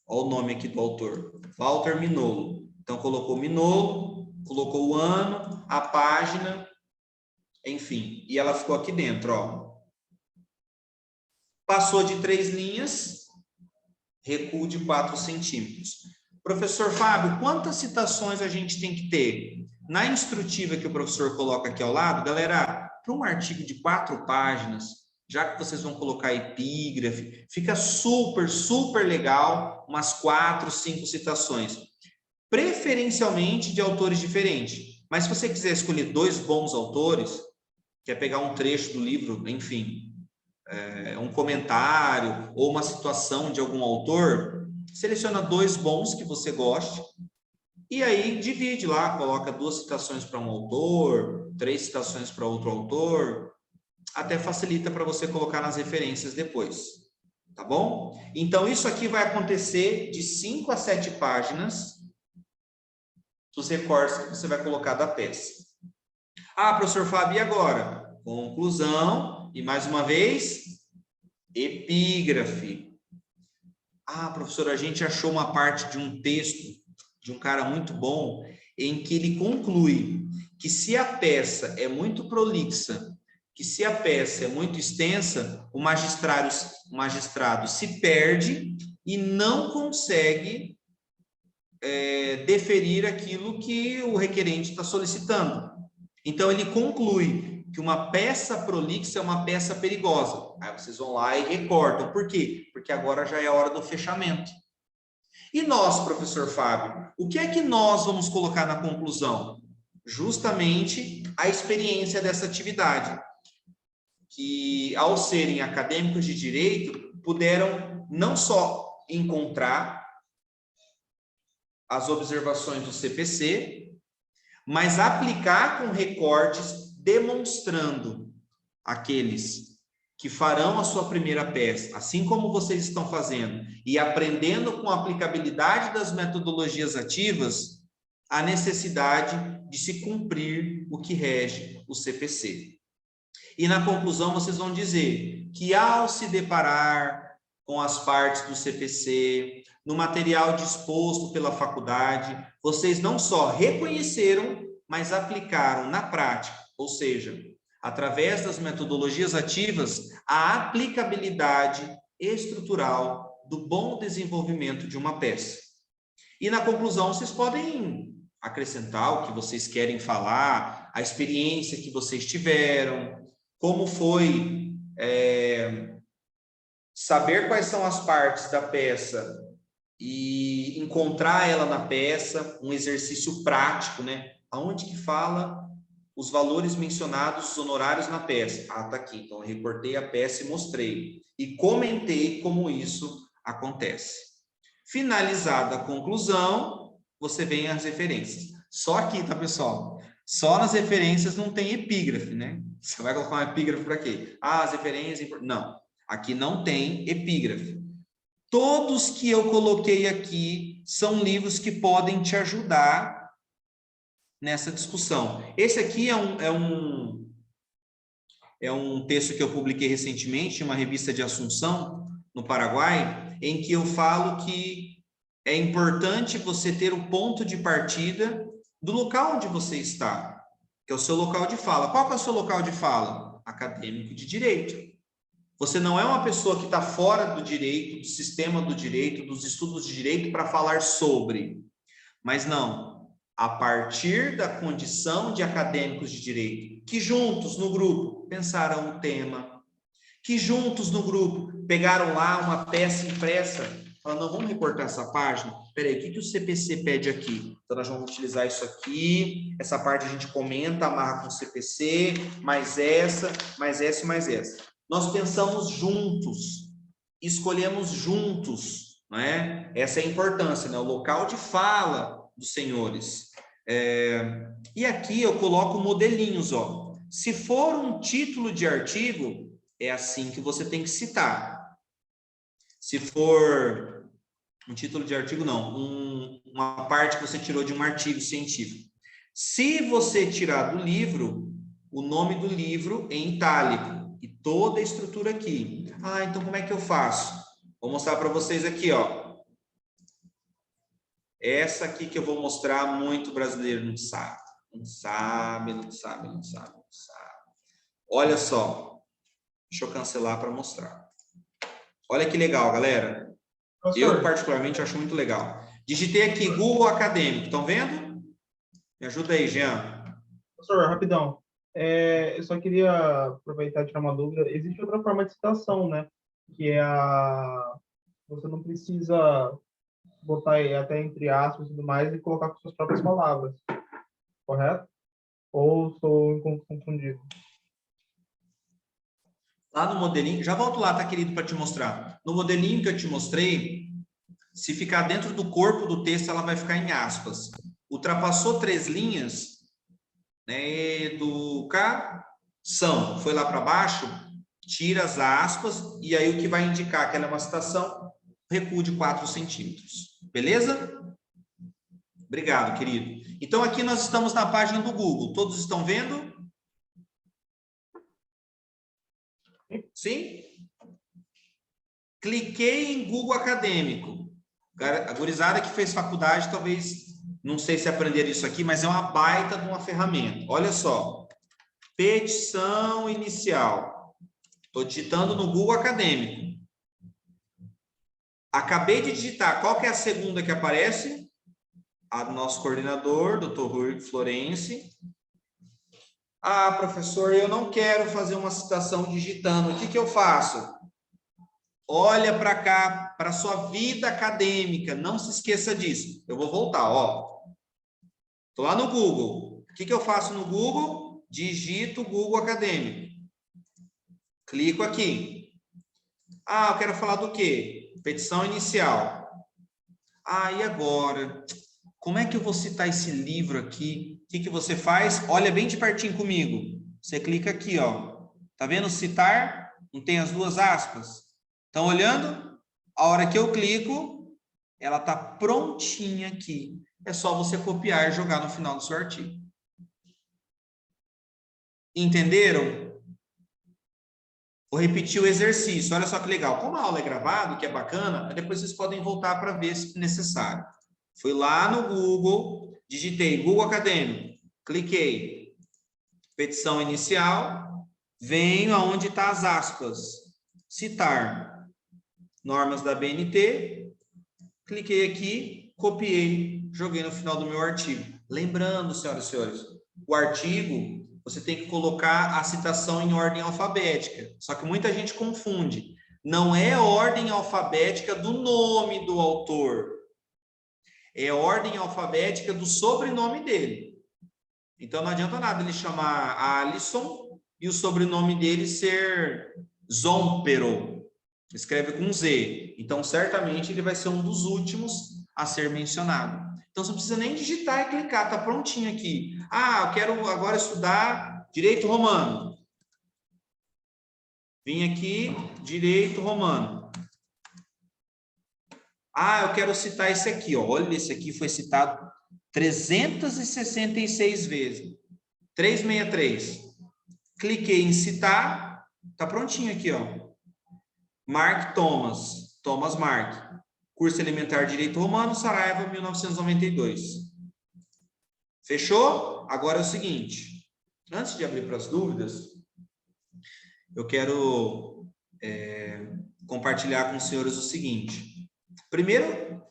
Olha o nome aqui do autor, Walter Mignolo. Então, colocou Mignolo, colocou o ano, a página, enfim. E ela ficou aqui dentro, ó. Passou de 3 linhas, recuo de 4 centímetros. Professor Fábio, quantas citações a gente tem que ter? Na instrutiva que o professor coloca aqui ao lado, galera, para um artigo de 4 páginas, já que vocês vão colocar epígrafe, fica super, super legal, umas 4, 5 citações. Preferencialmente de autores diferentes. Mas se você quiser escolher 2 bons autores, quer pegar um trecho do livro, enfim, um comentário ou uma situação de algum autor, seleciona 2 bons que você goste e aí divide lá, coloca 2 citações para um autor, 3 citações para outro autor, até facilita para você colocar nas referências depois, tá bom? Então, isso aqui vai acontecer de 5 a 7 páginas dos recortes que você vai colocar da peça. Ah, professor Fábio, e agora? Conclusão, e mais uma vez, epígrafe. Ah, professor, a gente achou uma parte de um texto de um cara muito bom em que ele conclui que se a peça é muito prolixa, que se a peça é muito extensa, o magistrado se perde e não consegue deferir aquilo que o requerente está solicitando. Então, ele conclui que uma peça prolixa é uma peça perigosa. Aí vocês vão lá e recortam. Por quê? Porque agora já é a hora do fechamento. E nós, professor Fábio, o que é que nós vamos colocar na conclusão? Justamente a experiência dessa atividade, que ao serem acadêmicos de direito, puderam não só encontrar as observações do CPC, mas aplicar com recortes demonstrando aqueles que farão a sua primeira peça, assim como vocês estão fazendo, e aprendendo com a aplicabilidade das metodologias ativas, a necessidade de se cumprir o que rege o CPC. E na conclusão vocês vão dizer que ao se deparar com as partes do CPC, no material disposto pela faculdade, vocês não só reconheceram, mas aplicaram na prática, ou seja, através das metodologias ativas, a aplicabilidade estrutural do bom desenvolvimento de uma peça. E na conclusão, vocês podem acrescentar o que vocês querem falar, a experiência que vocês tiveram, como foi saber quais são as partes da peça e encontrar ela na peça, um exercício prático, né? Aonde que fala os valores mencionados, os honorários na peça? Ah, tá aqui. Então, eu recortei a peça e mostrei. E comentei como isso acontece. Finalizada a conclusão, você vem às referências. Só aqui, tá, pessoal? Só nas referências não tem epígrafe, né? Você vai colocar uma epígrafe para quê? Ah, as referências... Não. Aqui não tem epígrafe. Todos que eu coloquei aqui são livros que podem te ajudar nessa discussão. Esse aqui é um texto que eu publiquei recentemente em uma revista de Assunção, no Paraguai, em que eu falo que é importante você ter o ponto de partida do local onde você está, que é o seu local de fala. Qual que é o seu local de fala? Acadêmico de direito. Você não é uma pessoa que está fora do direito, do sistema do direito, dos estudos de direito para falar sobre. Mas não, a partir da condição de acadêmicos de direito, que juntos no grupo pensaram um tema, que juntos no grupo pegaram lá uma peça impressa, falaram, não, vamos recortar essa página? Peraí, o que o CPC pede aqui? Então, nós vamos utilizar isso aqui, essa parte a gente comenta, amarra com o CPC, mais essa, mais essa e mais essa. Nós pensamos juntos, escolhemos juntos, não é? Essa é a importância, né? O local de fala dos senhores. E aqui eu coloco modelinhos, ó. Se for um título de artigo, é assim que você tem que citar. Se for um título de artigo, não, uma parte que você tirou de um artigo científico. Se você tirar do livro, o nome do livro em itálico e toda a estrutura aqui. Ah, então como é que eu faço? Vou mostrar para vocês aqui, ó. Essa aqui que eu vou mostrar, muito brasileiro não sabe. Não sabe, não sabe, não sabe, não sabe. Olha só. Deixa eu cancelar para mostrar. Olha que legal, galera. Professor, Eu, particularmente, acho muito legal. Digitei aqui Google Acadêmico. Estão vendo? Me ajuda aí, Jean. professor, rapidão. Eu só queria aproveitar e tirar uma dúvida. Existe outra forma de citação, né? Que é a... Você não precisa botar aí até entre aspas e tudo mais e colocar com suas próprias palavras. Correto? Ou estou confundido? Lá no modelinho, já volto lá, tá, querido, para te mostrar. No modelinho que eu te mostrei, se ficar dentro do corpo do texto, ela vai ficar em aspas. Ultrapassou 3 linhas, né, educação, foi lá para baixo, tira as aspas, e aí o que vai indicar que ela é uma citação, recuo de 4 centímetros. Beleza? Obrigado, querido. Então, aqui nós estamos na página do Google. Todos estão vendo? Sim? Cliquei em Google Acadêmico. A gurizada que fez faculdade, talvez, não sei se aprenderam isso aqui, mas é uma baita de uma ferramenta. Olha só. Petição inicial. Estou digitando no Google Acadêmico. Acabei de digitar. Qual que é a segunda que aparece? A do nosso coordenador, Dr. Rui Florence. Ah, professor, eu não quero fazer uma citação digitando. O que que eu faço? Olha para cá, para a sua vida acadêmica. Não se esqueça disso. Eu vou voltar, ó. Estou lá no Google. O que que eu faço no Google? Digito Google Acadêmico. Clico aqui. Ah, eu quero falar do quê? Petição inicial. Ah, e agora? Como é que eu vou citar esse livro aqui? O que que você faz? Olha bem de pertinho comigo. Você clica aqui, ó. Tá vendo citar? Não tem as duas aspas? Estão olhando? A hora que eu clico, ela tá prontinha aqui. É só você copiar e jogar no final do seu artigo. Entenderam? Vou repetir o exercício. Olha só que legal. Como a aula é gravada, que é bacana, depois vocês podem voltar para ver se necessário. Fui lá no Google, digitei Google Acadêmico, cliquei, petição inicial, venho aonde está as aspas, citar, normas da BNT, cliquei aqui, copiei, joguei no final do meu artigo. Lembrando, senhoras e senhores, o artigo, você tem que colocar a citação em ordem alfabética, só que muita gente confunde. Não é ordem alfabética do nome do autor, é ordem alfabética do sobrenome dele. Então, não adianta nada ele chamar Alisson e o sobrenome dele ser Zompero. Escreve com Z. Então, certamente, ele vai ser um dos últimos a ser mencionado. Então, você não precisa nem digitar e clicar. Está prontinho aqui. Ah, eu quero agora estudar Direito Romano. Vim aqui, Direito Romano. Ah, eu quero citar esse aqui, ó. Olha, esse aqui foi citado 366 vezes. 363. Cliquei em citar, tá prontinho aqui, ó. Mark Thomas, Thomas Mark. Curso Elementar de Direito Romano, Saraiva, 1992. Fechou? Agora é o seguinte, antes de abrir para as dúvidas, eu quero compartilhar com os senhores o seguinte. Primeiro,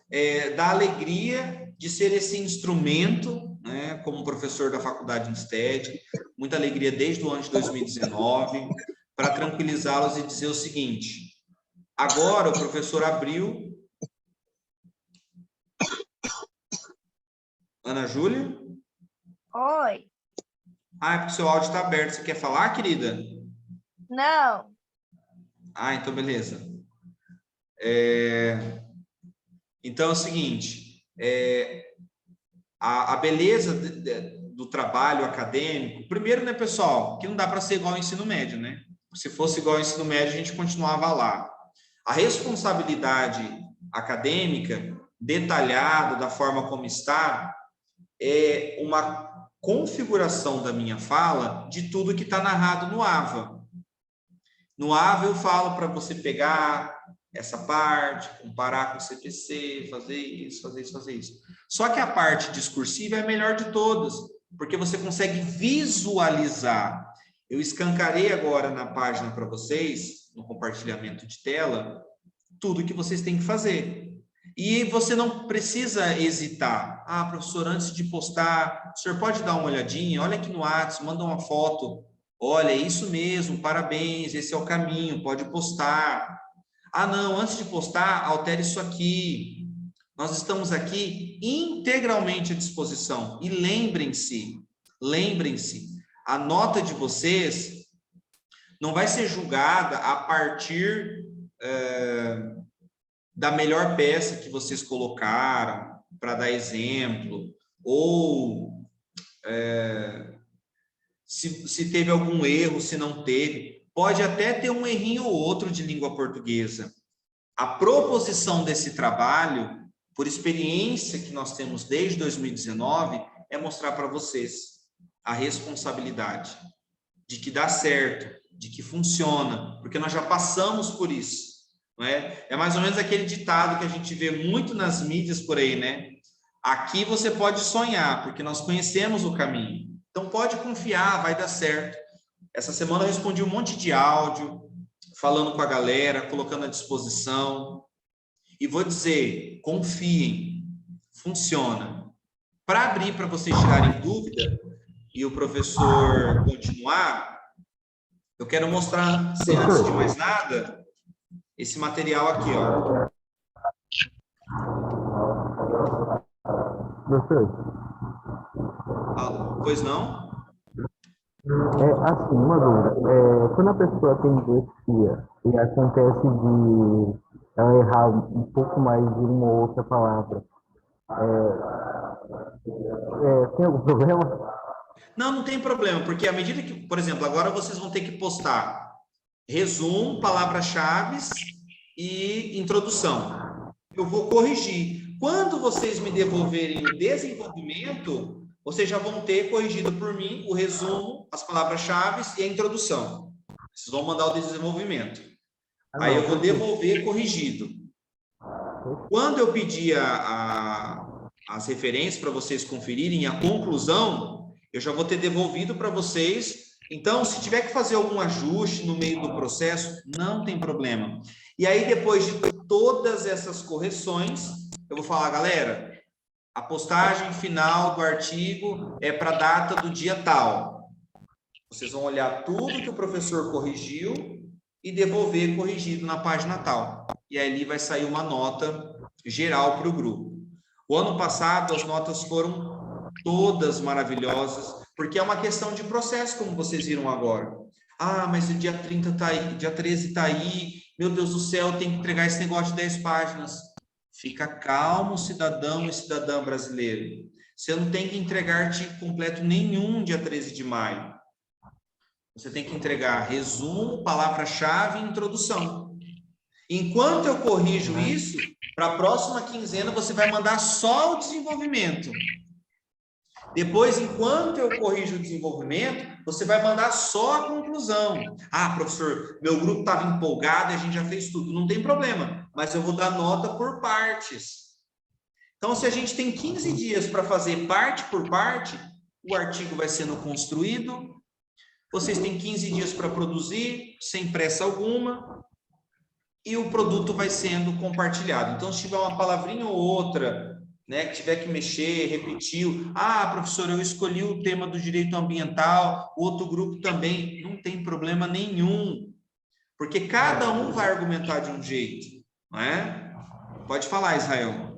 da alegria de ser esse instrumento, né, como professor da Faculdade de Estética, muita alegria desde o ano de 2019, para tranquilizá-los e dizer o seguinte, agora o professor abriu... Ana Júlia? Oi. Ah, é porque o seu áudio está aberto. Você quer falar, querida? Não. Ah, então beleza. Então é o seguinte, a beleza do trabalho acadêmico, primeiro, né, pessoal, que não dá para ser igual ao ensino médio, né? Se fosse igual ao ensino médio, a gente continuava lá. A responsabilidade acadêmica, detalhada da forma como está, é uma configuração da minha fala de tudo que está narrado no AVA. No AVA eu falo para você pegar essa parte, comparar com o CPC, fazer isso, fazer isso, fazer isso. Só que a parte discursiva é a melhor de todas, porque você consegue visualizar. Eu escancarei agora na página para vocês, no compartilhamento de tela, tudo que vocês têm que fazer. E você não precisa hesitar. Ah, professor, antes de postar, o senhor pode dar uma olhadinha? Olha aqui no WhatsApp, manda uma foto. Olha, é isso mesmo, parabéns, esse é o caminho, pode postar. Ah, não, antes de postar, altere isso aqui. Nós estamos aqui integralmente à disposição. E lembrem-se, a nota de vocês não vai ser julgada a partir da melhor peça que vocês colocaram, para dar exemplo, ou se teve algum erro, se não teve. Pode até ter um errinho ou outro de língua portuguesa. A proposição desse trabalho, por experiência que nós temos desde 2019, é mostrar para vocês a responsabilidade de que dá certo, de que funciona, porque nós já passamos por isso. Não é? É mais ou menos aquele ditado que a gente vê muito nas mídias por aí, né? Aqui você pode sonhar, porque nós conhecemos o caminho. Então pode confiar, vai dar certo. Essa semana eu respondi um monte de áudio, falando com a galera, colocando à disposição. E vou dizer, confiem, funciona. Para abrir, para vocês tirarem dúvida, e o professor continuar, eu quero mostrar, antes de mais nada, esse material aqui, ó. Professor. Pois não? Assim, uma dúvida. Quando a pessoa tem dislexia e acontece de ela errar um pouco mais de uma ou outra palavra, tem algum problema? Não, não tem problema, porque à medida que, por exemplo, agora vocês vão ter que postar resumo, palavras-chave e introdução. Eu vou corrigir. Quando vocês me devolverem o desenvolvimento, vocês já vão ter corrigido por mim o resumo, as palavras-chave e a introdução. Vocês vão mandar o desenvolvimento. Aí eu vou devolver corrigido. Quando eu pedir as referências para vocês conferirem, a conclusão, eu já vou ter devolvido para vocês. Então, se tiver que fazer algum ajuste no meio do processo, não tem problema. E aí, depois de todas essas correções, eu vou falar, galera, a postagem final do artigo é para a data do dia tal. Vocês vão olhar tudo que o professor corrigiu e devolver corrigido na página tal. E ali vai sair uma nota geral para o grupo. O ano passado, as notas foram todas maravilhosas, porque é uma questão de processo, como vocês viram agora. Ah, mas o dia 30 está aí, dia 13 está aí, meu Deus do céu, tem que entregar esse negócio de 10 páginas. Fica calmo, cidadão e cidadã brasileiro. Você não tem que entregar artigo completo nenhum dia 13 de maio. Você tem que entregar resumo, palavra-chave e introdução. Enquanto eu corrijo isso, para a próxima quinzena você vai mandar só o desenvolvimento. Depois, enquanto eu corrijo o desenvolvimento, você vai mandar só a conclusão. Ah, professor, meu grupo estava empolgado e a gente já fez tudo. Não tem problema, mas eu vou dar nota por partes. Então, se a gente tem 15 dias para fazer parte por parte, o artigo vai sendo construído, vocês têm 15 dias para produzir, sem pressa alguma, e o produto vai sendo compartilhado. Então, se tiver uma palavrinha ou outra, né, que tiver que mexer, repetiu, ah, professor, eu escolhi o tema do direito ambiental, o outro grupo também, não tem problema nenhum, porque cada um vai argumentar de um jeito, não é? Pode falar, Israel.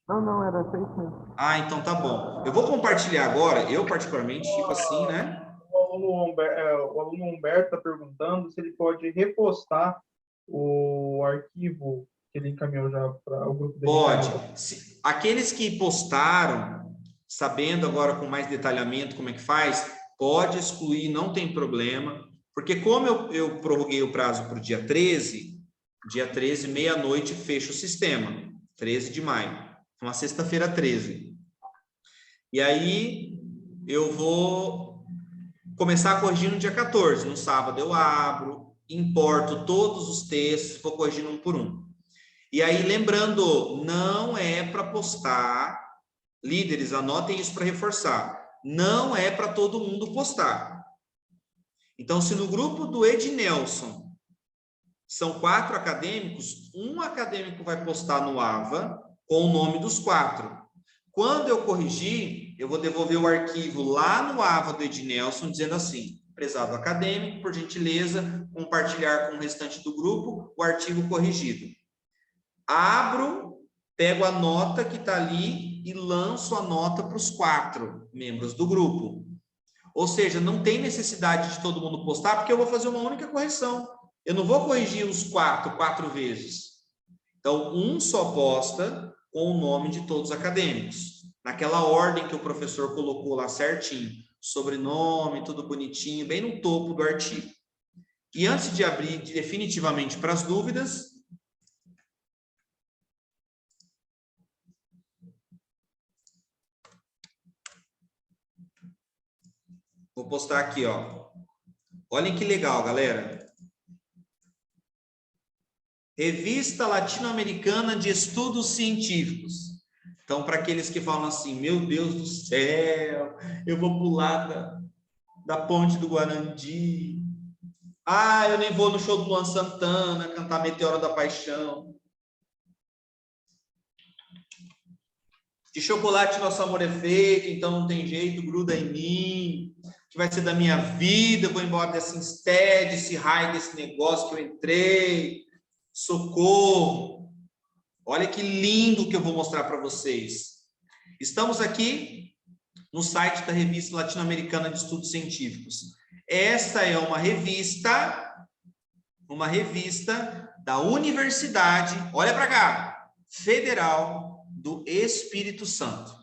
Não, era só isso mesmo. Ah, então tá bom. Eu vou compartilhar agora, eu particularmente fico assim, né? O aluno Humberto está perguntando se ele pode repostar o arquivo que ele encaminhou já para o grupo dele. Pode. Aqueles que postaram, sabendo agora com mais detalhamento como é que faz, pode excluir, não tem problema, porque como eu prorroguei o prazo para o dia 13, meia-noite, fecha o sistema, 13 de maio, uma sexta-feira 13. E aí eu vou começar a corrigir no dia 14, no sábado eu abro, importo todos os textos, vou corrigindo um por um. E aí, lembrando, não é para postar, líderes, anotem isso para reforçar, não é para todo mundo postar. Então, se no grupo do Ednelson são 4 acadêmicos, um acadêmico vai postar no AVA com o nome dos 4. Quando eu corrigir, eu vou devolver o arquivo lá no AVA do Ednelson, dizendo assim, prezado acadêmico, por gentileza, compartilhar com o restante do grupo o artigo corrigido. Abro, pego a nota que está ali e lanço a nota para os 4 membros do grupo. Ou seja, não tem necessidade de todo mundo postar, porque eu vou fazer uma única correção. Eu não vou corrigir os 4 vezes. Então, um só posta com o nome de todos os acadêmicos. Naquela ordem que o professor colocou lá certinho. Sobrenome, tudo bonitinho, bem no topo do artigo. E antes de abrir definitivamente para as dúvidas, vou postar aqui, ó. Olhem que legal, galera. Revista Latino-Americana de Estudos Científicos. Então, para aqueles que falam assim, meu Deus do céu, eu vou pular da ponte do Guarandi. Ah, eu nem vou no show do Luan Santana cantar Meteoro da Paixão. De chocolate nosso amor é feito, então não tem jeito, gruda em mim. Que vai ser da minha vida, eu vou embora dessa instead, desse raio, desse negócio que eu entrei. Socorro! Olha que lindo que eu vou mostrar para vocês. Estamos aqui no site da Revista Latino-Americana de Estudos Científicos. Esta é uma revista da Universidade, olha para cá, Federal do Espírito Santo.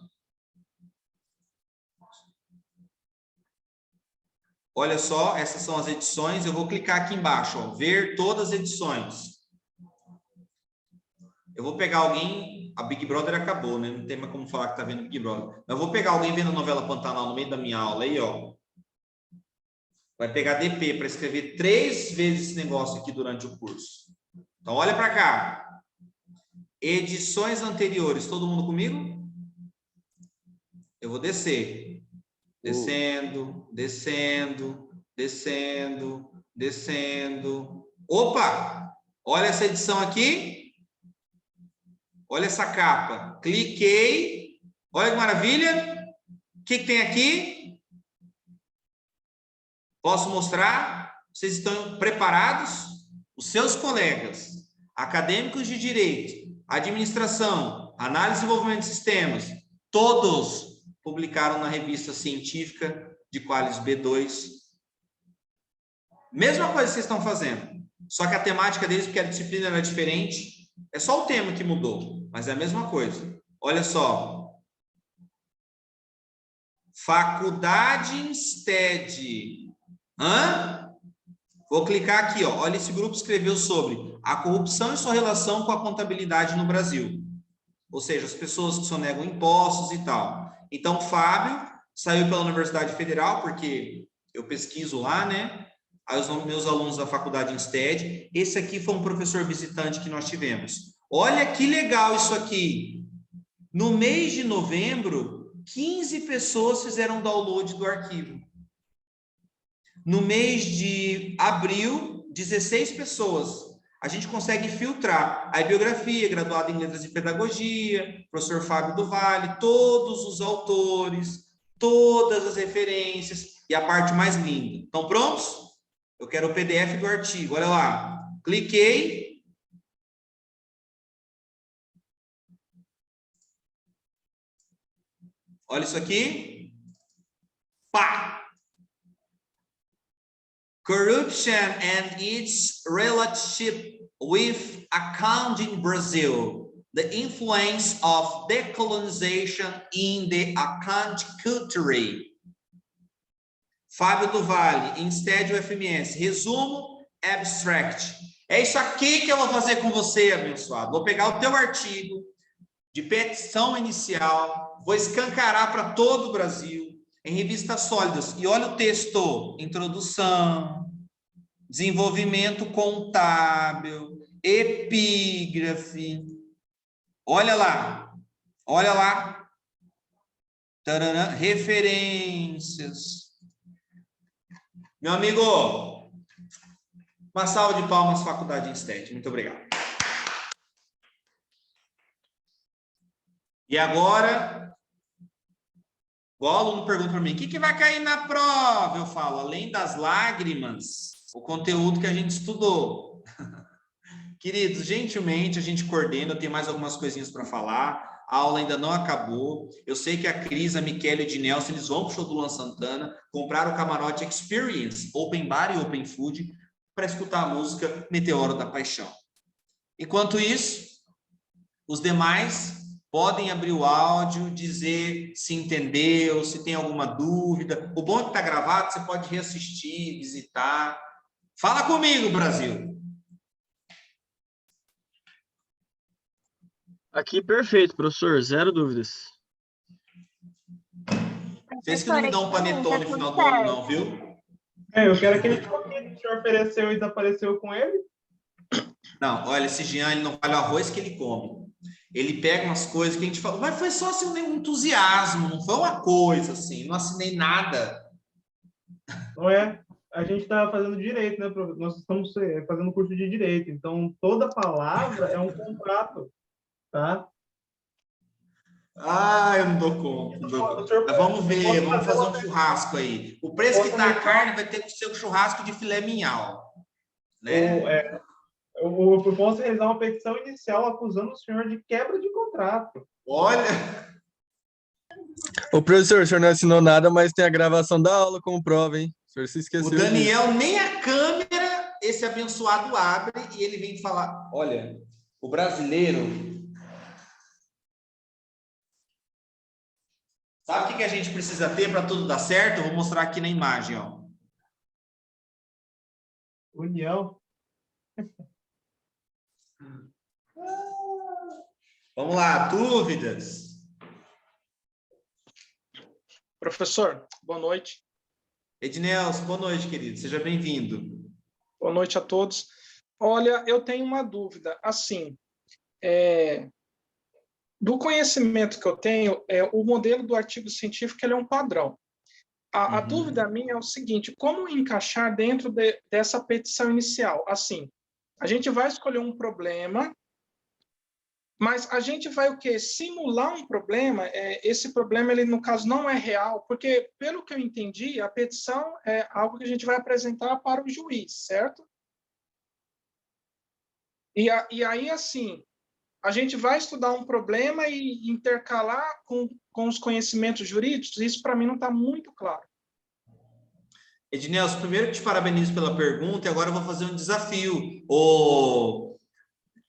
Olha só, essas são as edições. Eu vou clicar aqui embaixo, ó, ver todas as edições. Eu vou pegar alguém, a Big Brother acabou, né? Não tem mais como falar que tá vendo Big Brother. Eu vou pegar alguém vendo a novela Pantanal no meio da minha aula aí, ó. Vai pegar DP para escrever 3 vezes esse negócio aqui durante o curso. Então, olha para cá. Edições anteriores, todo mundo comigo? Eu vou descer. Descendo, descendo, descendo, descendo. Opa! Olha essa edição aqui. Olha essa capa. Cliquei. Olha que maravilha. O que tem aqui? Posso mostrar? Vocês estão preparados? Os seus colegas, acadêmicos de direito, administração, análise e desenvolvimento de sistemas, todos publicaram na revista científica de Qualis B2. Mesma coisa que vocês estão fazendo, só que a temática deles, porque a disciplina era diferente, é só o tema que mudou, mas é a mesma coisa. Olha só. Faculdade Instead. Vou clicar aqui, ó. Olha, esse grupo escreveu sobre a corrupção e sua relação com a contabilidade no Brasil. Ou seja, as pessoas que sonegam impostos e tal. Então, Fábio saiu pela Universidade Federal, porque eu pesquiso lá, né? Aí os meus alunos da faculdade Instead. Esse aqui foi um professor visitante que nós tivemos. Olha que legal isso aqui. No mês de novembro, 15 pessoas fizeram download do arquivo. No mês de abril, 16 pessoas. A gente consegue filtrar a biografia, graduado em Letras e Pedagogia, professor Fábio do Vale, todos os autores, todas as referências e a parte mais linda. Estão prontos? Eu quero o PDF do artigo. Olha lá. Cliquei. Olha isso aqui. Pá! Corruption and its relationship with account in Brazil. The influence of decolonization in the account culture. Fábio do Vale, Instead UFMS. Resumo, abstract. É isso aqui que eu vou fazer com você, abençoado. Vou pegar o teu artigo de petição inicial, vou escancarar para todo o Brasil, em revistas sólidas. E olha o texto: introdução, desenvolvimento contábil, epígrafe. Olha lá. Olha lá. Tarará, referências. Meu amigo, uma salva de palmas, Faculdade Instead. Muito obrigado. E agora, o aluno pergunta para mim, o que vai cair na prova? Eu falo, além das lágrimas, o conteúdo que a gente estudou. Queridos, gentilmente a gente coordena, eu tenho mais algumas coisinhas para falar. A aula ainda não acabou. Eu sei que a Cris, a Michele e o Ednelson, eles vão para o show do Luan Santana, comprar o Camarote Experience, Open Bar e Open Food, para escutar a música Meteoro da Paixão. Enquanto isso, os demais podem abrir o áudio, dizer se entendeu, se tem alguma dúvida. O bom é que está gravado, você pode reassistir, visitar. Fala comigo, Brasil! Aqui perfeito, professor, zero dúvidas. Vocês que não me dão um panetone no final do ano, não, viu? Eu quero aquele pouquinho que o senhor ofereceu e desapareceu com ele. Não, olha, esse Jean, ele não vale o arroz que ele come. Ele pega umas coisas que a gente fala, mas foi só assim, um entusiasmo, não foi uma coisa assim, não assinei nada. Não é? A gente está fazendo direito, né, professor? Nós estamos fazendo curso de direito, então toda palavra é um contrato, tá? Ah, eu não dou conta. Não dou conta. Mas vamos ver, vamos fazer um churrasco aí. O preço que está a carne vai ter que ser um churrasco de filé mignon, né? Eu posso realizar uma petição inicial acusando o senhor de quebra de contrato. Olha, Ô, professor, o senhor não assinou nada, mas tem a gravação da aula como prova, hein? O senhor se esqueceu o Daniel, nem a câmera, esse abençoado abre e ele vem falar, olha, o brasileiro... Sabe o que a gente precisa ter para tudo dar certo? Eu vou mostrar aqui na imagem, ó. União. Vamos lá, dúvidas? Professor, boa noite. Ednelson, boa noite, querido. Seja bem-vindo. Boa noite a todos. Olha, eu tenho uma dúvida. Assim, do conhecimento que eu tenho, o modelo do artigo científico ele é um padrão. A dúvida minha é o seguinte, como encaixar dentro dessa petição inicial? Assim, a gente vai escolher um problema, mas a gente vai o quê? Simular um problema. Esse problema, ele, no caso, não é real, porque, pelo que eu entendi, a petição é algo que a gente vai apresentar para o juiz, certo? E aí, assim, a gente vai estudar um problema e intercalar com os conhecimentos jurídicos? Isso, para mim, não está muito claro. Ednelson, primeiro eu te parabenizo pela pergunta e agora eu vou fazer um desafio.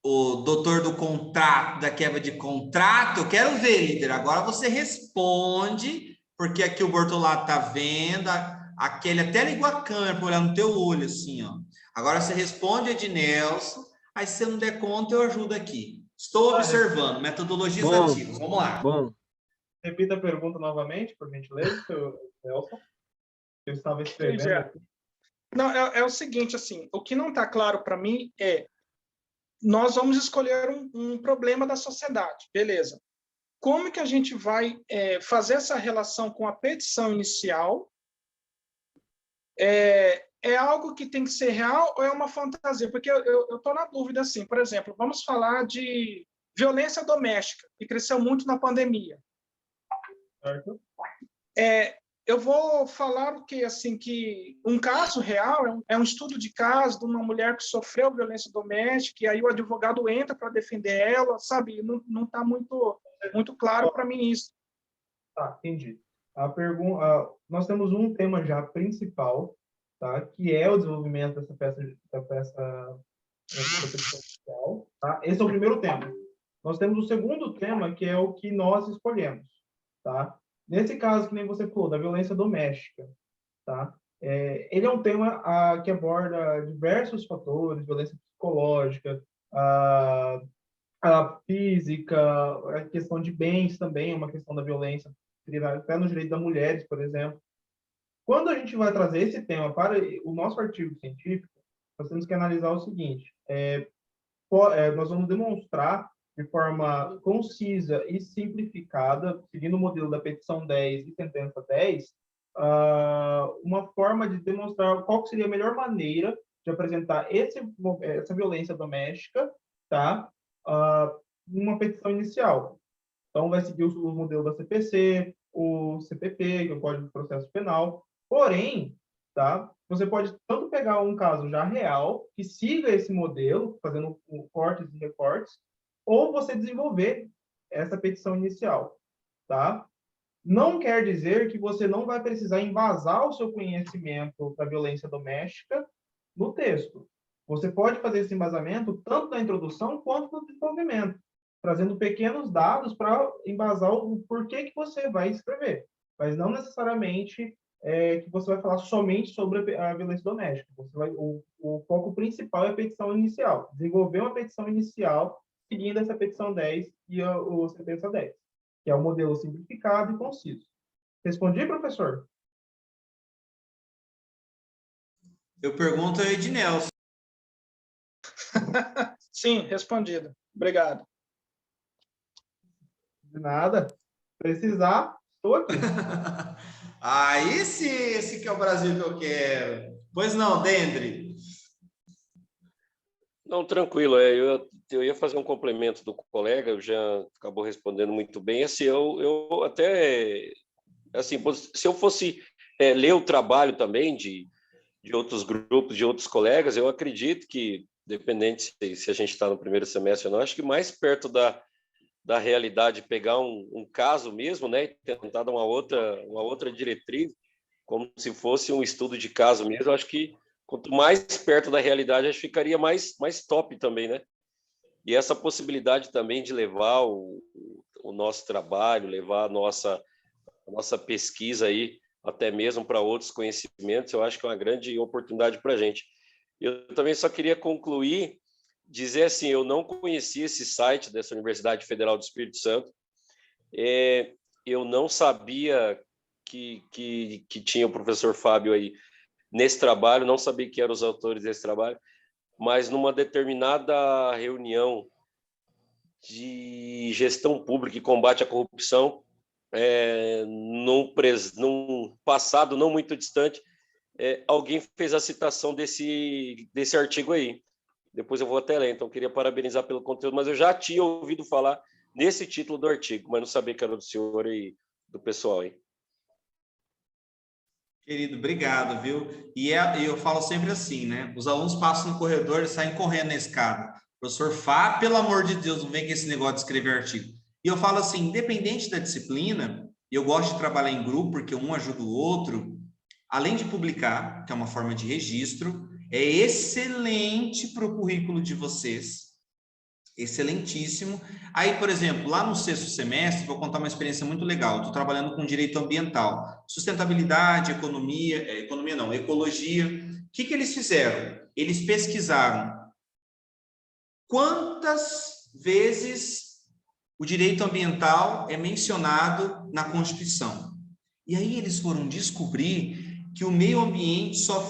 O doutor do contrato, da quebra de contrato, eu quero ver, líder. Agora você responde, porque aqui o Bortolato está vendo, aquele até ligou a câmera para olhar no teu olho, assim, ó. Agora você responde, Ednelson, aí se você não der conta, eu ajudo aqui. Estou observando, metodologias ativas. Vamos lá. Bom, Repita a pergunta novamente, por gentileza, seu Nelson. Eu estava escrevendo Entendi. aqui. Não, é o seguinte, assim, o que não está claro para mim é, nós vamos escolher um problema da sociedade, beleza. Como que a gente vai fazer essa relação com a petição inicial? É algo que tem que ser real ou é uma fantasia? Porque eu estou na dúvida, assim, por exemplo, vamos falar de violência doméstica, que cresceu muito na pandemia. Certo? Eu vou falar o que, assim, que um caso real é um estudo de caso de uma mulher que sofreu violência doméstica e aí o advogado entra para defender ela, sabe? Não está muito claro para mim isso. Tá, entendi. Nós temos um tema já principal, tá? Que é o desenvolvimento dessa peça social, tá? Esse é o primeiro tema. Nós temos o segundo tema, que é o que nós escolhemos, tá? Nesse caso, que nem você falou, da violência doméstica, tá? Ele é um tema que aborda diversos fatores, violência psicológica, a física, a questão de bens também é uma questão da violência, até no direito das mulheres, por exemplo. Quando a gente vai trazer esse tema para o nosso artigo científico, nós temos que analisar o seguinte: nós vamos demonstrar de forma concisa e simplificada, seguindo o modelo da petição 10 e sentença 10, uma forma de demonstrar qual seria a melhor maneira de apresentar essa violência doméstica, tá? Numa petição inicial. Então, vai seguir o modelo da CPC, o CPP, que é o Código de Processo Penal. Porém, tá? Você pode tanto pegar um caso já real, que siga esse modelo, fazendo cortes e recortes, ou você desenvolver essa petição inicial, tá? Não quer dizer que você não vai precisar embasar o seu conhecimento da violência doméstica no texto. Você pode fazer esse embasamento tanto na introdução quanto no desenvolvimento, trazendo pequenos dados para embasar o porquê que você vai escrever, mas não necessariamente que você vai falar somente sobre a violência doméstica. O foco principal é a petição inicial, desenvolver uma petição inicial seguindo essa petição 10 e o sentença 10, que é um modelo simplificado e conciso. Respondi, professor? Eu pergunto a Ednelson. Sim, respondido. Obrigado. De nada. Precisar, estou aqui. Aí sim, esse que é o Brasil que eu quero. Pois não, Dendry? Não, tranquilo. Eu ia fazer um complemento do colega, eu já acabou respondendo muito bem. Assim, eu até, assim, se eu fosse ler o trabalho também de outros grupos, de outros colegas, eu acredito que, dependente se a gente está no primeiro semestre ou não, acho que mais perto da realidade, pegar um caso mesmo, né, e tentar dar uma outra diretriz, como se fosse um estudo de caso mesmo. Acho que quanto mais perto da realidade, acho que ficaria mais top também, né? E essa possibilidade também de levar o nosso trabalho, levar a nossa pesquisa aí, até mesmo para outros conhecimentos, eu acho que é uma grande oportunidade para a gente. Eu também só queria concluir, dizer assim, eu não conhecia esse site dessa Universidade Federal do Espírito Santo, eu não sabia que tinha o professor Fábio aí nesse trabalho, não sabia que eram os autores desse trabalho, mas numa determinada reunião de gestão pública e combate à corrupção, num passado não muito distante, alguém fez a citação desse artigo aí. Depois eu vou até ler, então queria parabenizar pelo conteúdo, mas eu já tinha ouvido falar nesse título do artigo, mas não sabia que era do senhor e do pessoal aí. Querido, obrigado, viu? E eu falo sempre assim, né? Os alunos passam no corredor e saem correndo na escada. Professor Fá, pelo amor de Deus, não vem com esse negócio de escrever artigo. E eu falo assim, independente da disciplina, eu gosto de trabalhar em grupo, porque um ajuda o outro, além de publicar, que é uma forma de registro, é excelente para o currículo de vocês. Excelentíssimo. Aí, por exemplo, lá no 6º semestre, vou contar uma experiência muito legal. Estou trabalhando com direito ambiental, sustentabilidade, ecologia. O que eles fizeram? Eles pesquisaram quantas vezes o direito ambiental é mencionado na Constituição. E aí eles foram descobrir que o meio ambiente só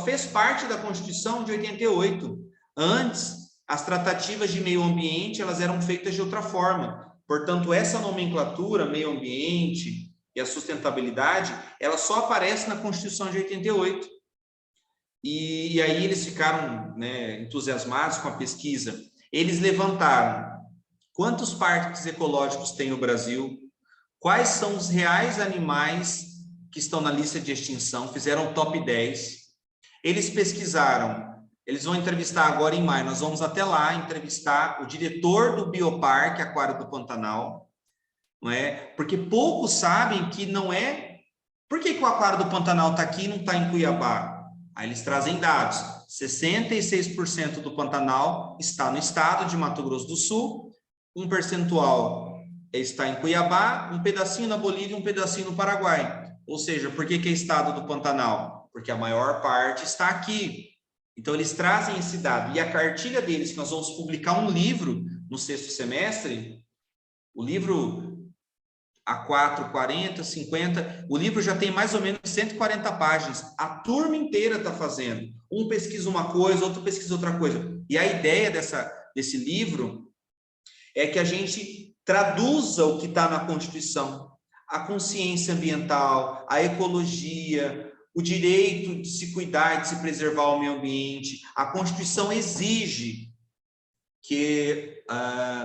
fez parte da Constituição de 88. Antes, as tratativas de meio ambiente, elas eram feitas de outra forma. Portanto, essa nomenclatura, meio ambiente e a sustentabilidade, ela só aparece na Constituição de 88. E aí eles ficaram, né, entusiasmados com a pesquisa. Eles levantaram quantos parques ecológicos tem no Brasil, quais são os reais animais que estão na lista de extinção, fizeram o top 10. Eles pesquisaram, eles vão entrevistar agora em maio, nós vamos até lá entrevistar o diretor do Bioparque Aquário do Pantanal, não é? Porque poucos sabem que não é... Por que o Aquário do Pantanal está aqui e não está em Cuiabá? Aí eles trazem dados, 66% do Pantanal está no estado de Mato Grosso do Sul, um percentual está em Cuiabá, um pedacinho na Bolívia, um pedacinho no Paraguai. Ou seja, por que é estado do Pantanal? Porque a maior parte está aqui. Então, eles trazem esse dado. E a cartilha deles, que nós vamos publicar um livro no 6º semestre, o livro A4, 40, 50, o livro já tem mais ou menos 140 páginas. A turma inteira está fazendo. Um pesquisa uma coisa, outro pesquisa outra coisa. E a ideia desse livro é que a gente traduza o que está na Constituição, a consciência ambiental, a ecologia, o direito de se cuidar, de se preservar o meio ambiente. A Constituição exige que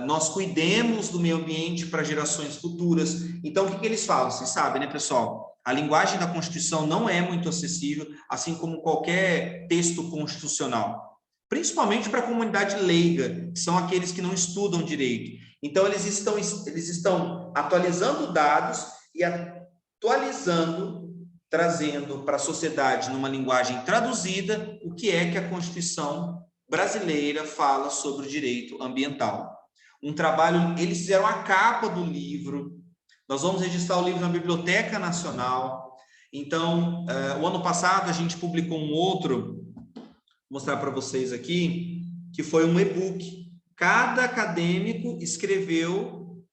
nós cuidemos do meio ambiente para gerações futuras. Então, o que eles falam? Vocês sabem, né, pessoal? A linguagem da Constituição não é muito acessível, assim como qualquer texto constitucional, principalmente para a comunidade leiga, que são aqueles que não estudam direito. Então, eles estão atualizando dados e atualizando, trazendo para a sociedade, numa linguagem traduzida, o que é que a Constituição brasileira fala sobre o direito ambiental. Um trabalho, eles fizeram a capa do livro, nós vamos registrar o livro na Biblioteca Nacional. Então, o ano passado a gente publicou um outro, vou mostrar para vocês aqui, que foi um e-book. Cada acadêmico escreveu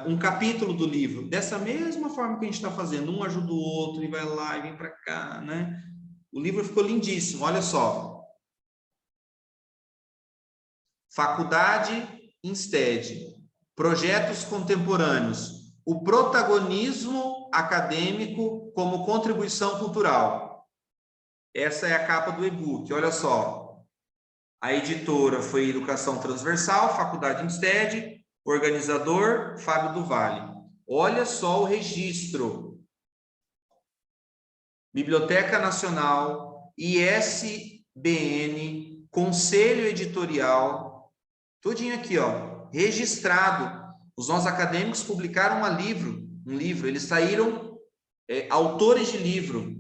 um capítulo do livro, dessa mesma forma que a gente está fazendo, um ajuda o outro, e vai lá e vem para cá, né? O livro ficou lindíssimo, olha só. Faculdade Instead, projetos contemporâneos, o protagonismo acadêmico como contribuição cultural. Essa é a capa do e-book, olha só. A editora foi Educação Transversal, Faculdade Instead, organizador Fábio do Vale. Olha só o registro. Biblioteca Nacional, ISBN, Conselho Editorial, tudinho aqui, ó, registrado. Os nossos acadêmicos publicaram um livro, eles saíram autores de livro.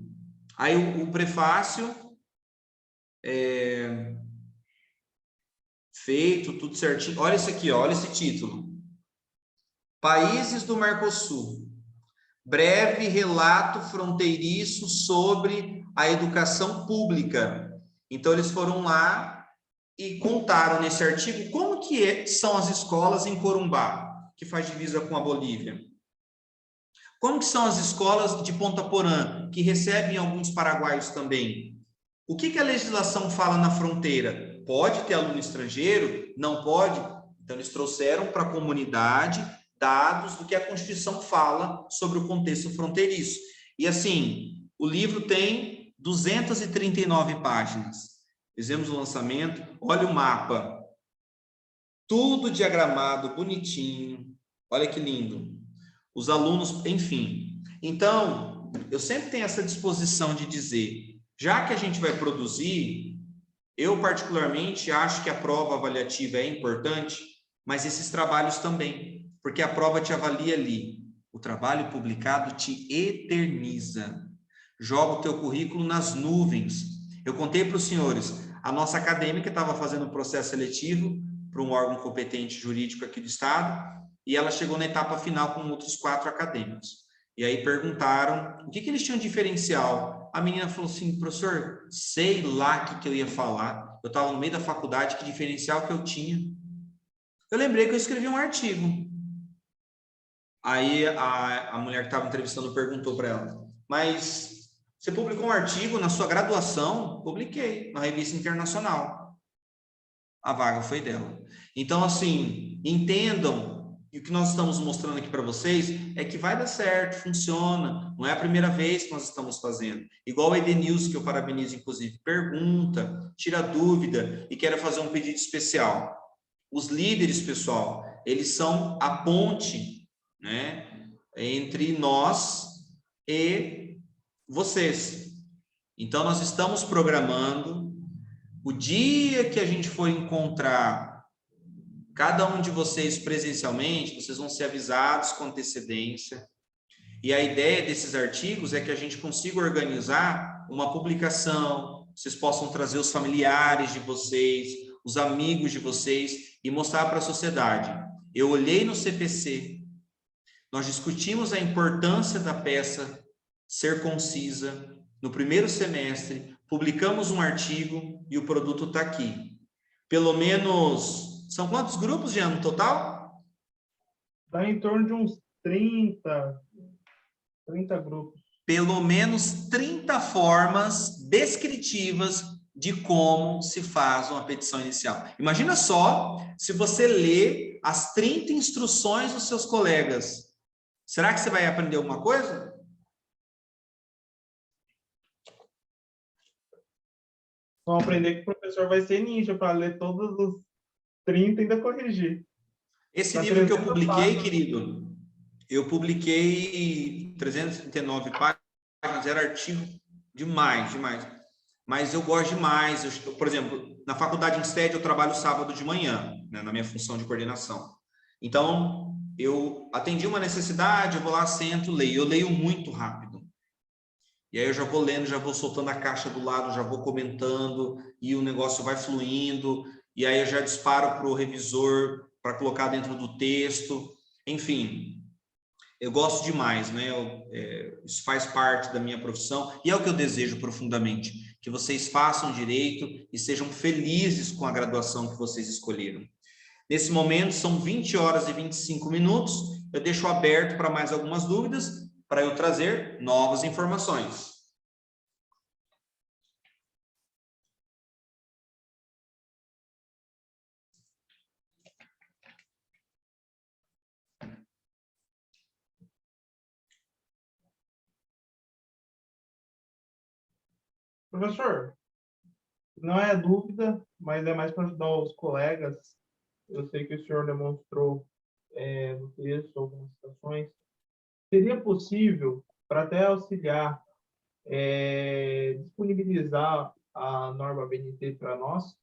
Aí o prefácio feito, tudo certinho. Olha isso aqui, ó, olha esse título. Países do Mercosul. Breve relato fronteiriço sobre a educação pública. Então, eles foram lá e contaram nesse artigo como que são as escolas em Corumbá, que faz divisa com a Bolívia. Como que são as escolas de Ponta Porã, que recebem alguns paraguaios também. O que a legislação fala na fronteira? Pode ter aluno estrangeiro? Não pode? Então, eles trouxeram para a comunidade dados do que a Constituição fala sobre o contexto fronteiriço. E assim, o livro tem 239 páginas. Fizemos o lançamento, olha o mapa. Tudo diagramado, bonitinho. Olha que lindo. Os alunos, enfim. Então, eu sempre tenho essa disposição de dizer, já que a gente vai produzir, eu particularmente acho que a prova avaliativa é importante, mas esses trabalhos também, porque a prova te avalia ali. O trabalho publicado te eterniza. Joga o teu currículo nas nuvens. Eu contei para os senhores, a nossa acadêmica estava fazendo um processo seletivo para um órgão competente jurídico aqui do estado, e ela chegou na etapa final com outros 4 acadêmicos. E aí perguntaram o que eles tinham de diferencial. A menina falou assim, professor, sei lá o que eu ia falar. Eu estava no meio da faculdade, que diferencial que eu tinha? Eu lembrei que eu escrevi um artigo. Aí a mulher que estava entrevistando perguntou para ela, mas você publicou um artigo na sua graduação? Publiquei, na revista internacional. A vaga foi dela. Então, assim, entendam, e o que nós estamos mostrando aqui para vocês é que vai dar certo, funciona. Não é a primeira vez que nós estamos fazendo. Igual o Edenilson, que eu parabenizo, inclusive, pergunta, tira dúvida e quer fazer um pedido especial. Os líderes, pessoal, eles são a ponte, né, entre nós e vocês. Então, nós estamos programando o dia que a gente for encontrar cada um de vocês presencialmente, vocês vão ser avisados com antecedência. E a ideia desses artigos é que a gente consiga organizar uma publicação, vocês possam trazer os familiares de vocês, os amigos de vocês e mostrar para a sociedade. Eu olhei no CPC, nós discutimos a importância da peça ser concisa no primeiro semestre, publicamos um artigo e o produto está aqui. Pelo menos, são quantos grupos, Jean, no total? Dá em torno de uns 30 grupos. Pelo menos 30 formas descritivas de como se faz uma petição inicial. Imagina só se você lê as 30 instruções dos seus colegas. Será que você vai aprender alguma coisa? Vamos aprender que o professor vai ser ninja para ler todos os 30 e ainda corrigir. Esse livro que eu publiquei, querido, eu publiquei 339 páginas, era artigo demais. Mas eu gosto demais. Por exemplo, na faculdade Instead eu trabalho sábado de manhã, né, na minha função de coordenação. Então, eu atendi uma necessidade, eu vou lá, sento, leio. Eu leio muito rápido. E aí eu já vou lendo, já vou soltando a caixa do lado, já vou comentando, e o negócio vai fluindo, e aí eu já disparo para o revisor para colocar dentro do texto. Enfim, eu gosto demais, né? Isso faz parte da minha profissão, e é o que eu desejo profundamente, que vocês façam direito e sejam felizes com a graduação que vocês escolheram. Nesse momento, são 20 horas e 25 minutos, eu deixo aberto para mais algumas dúvidas, para eu trazer novas informações. Professor, não é dúvida, mas é mais para ajudar os colegas. Eu sei que o senhor demonstrou no texto algumas situações. Seria possível, para até auxiliar, disponibilizar a norma BNT para nós,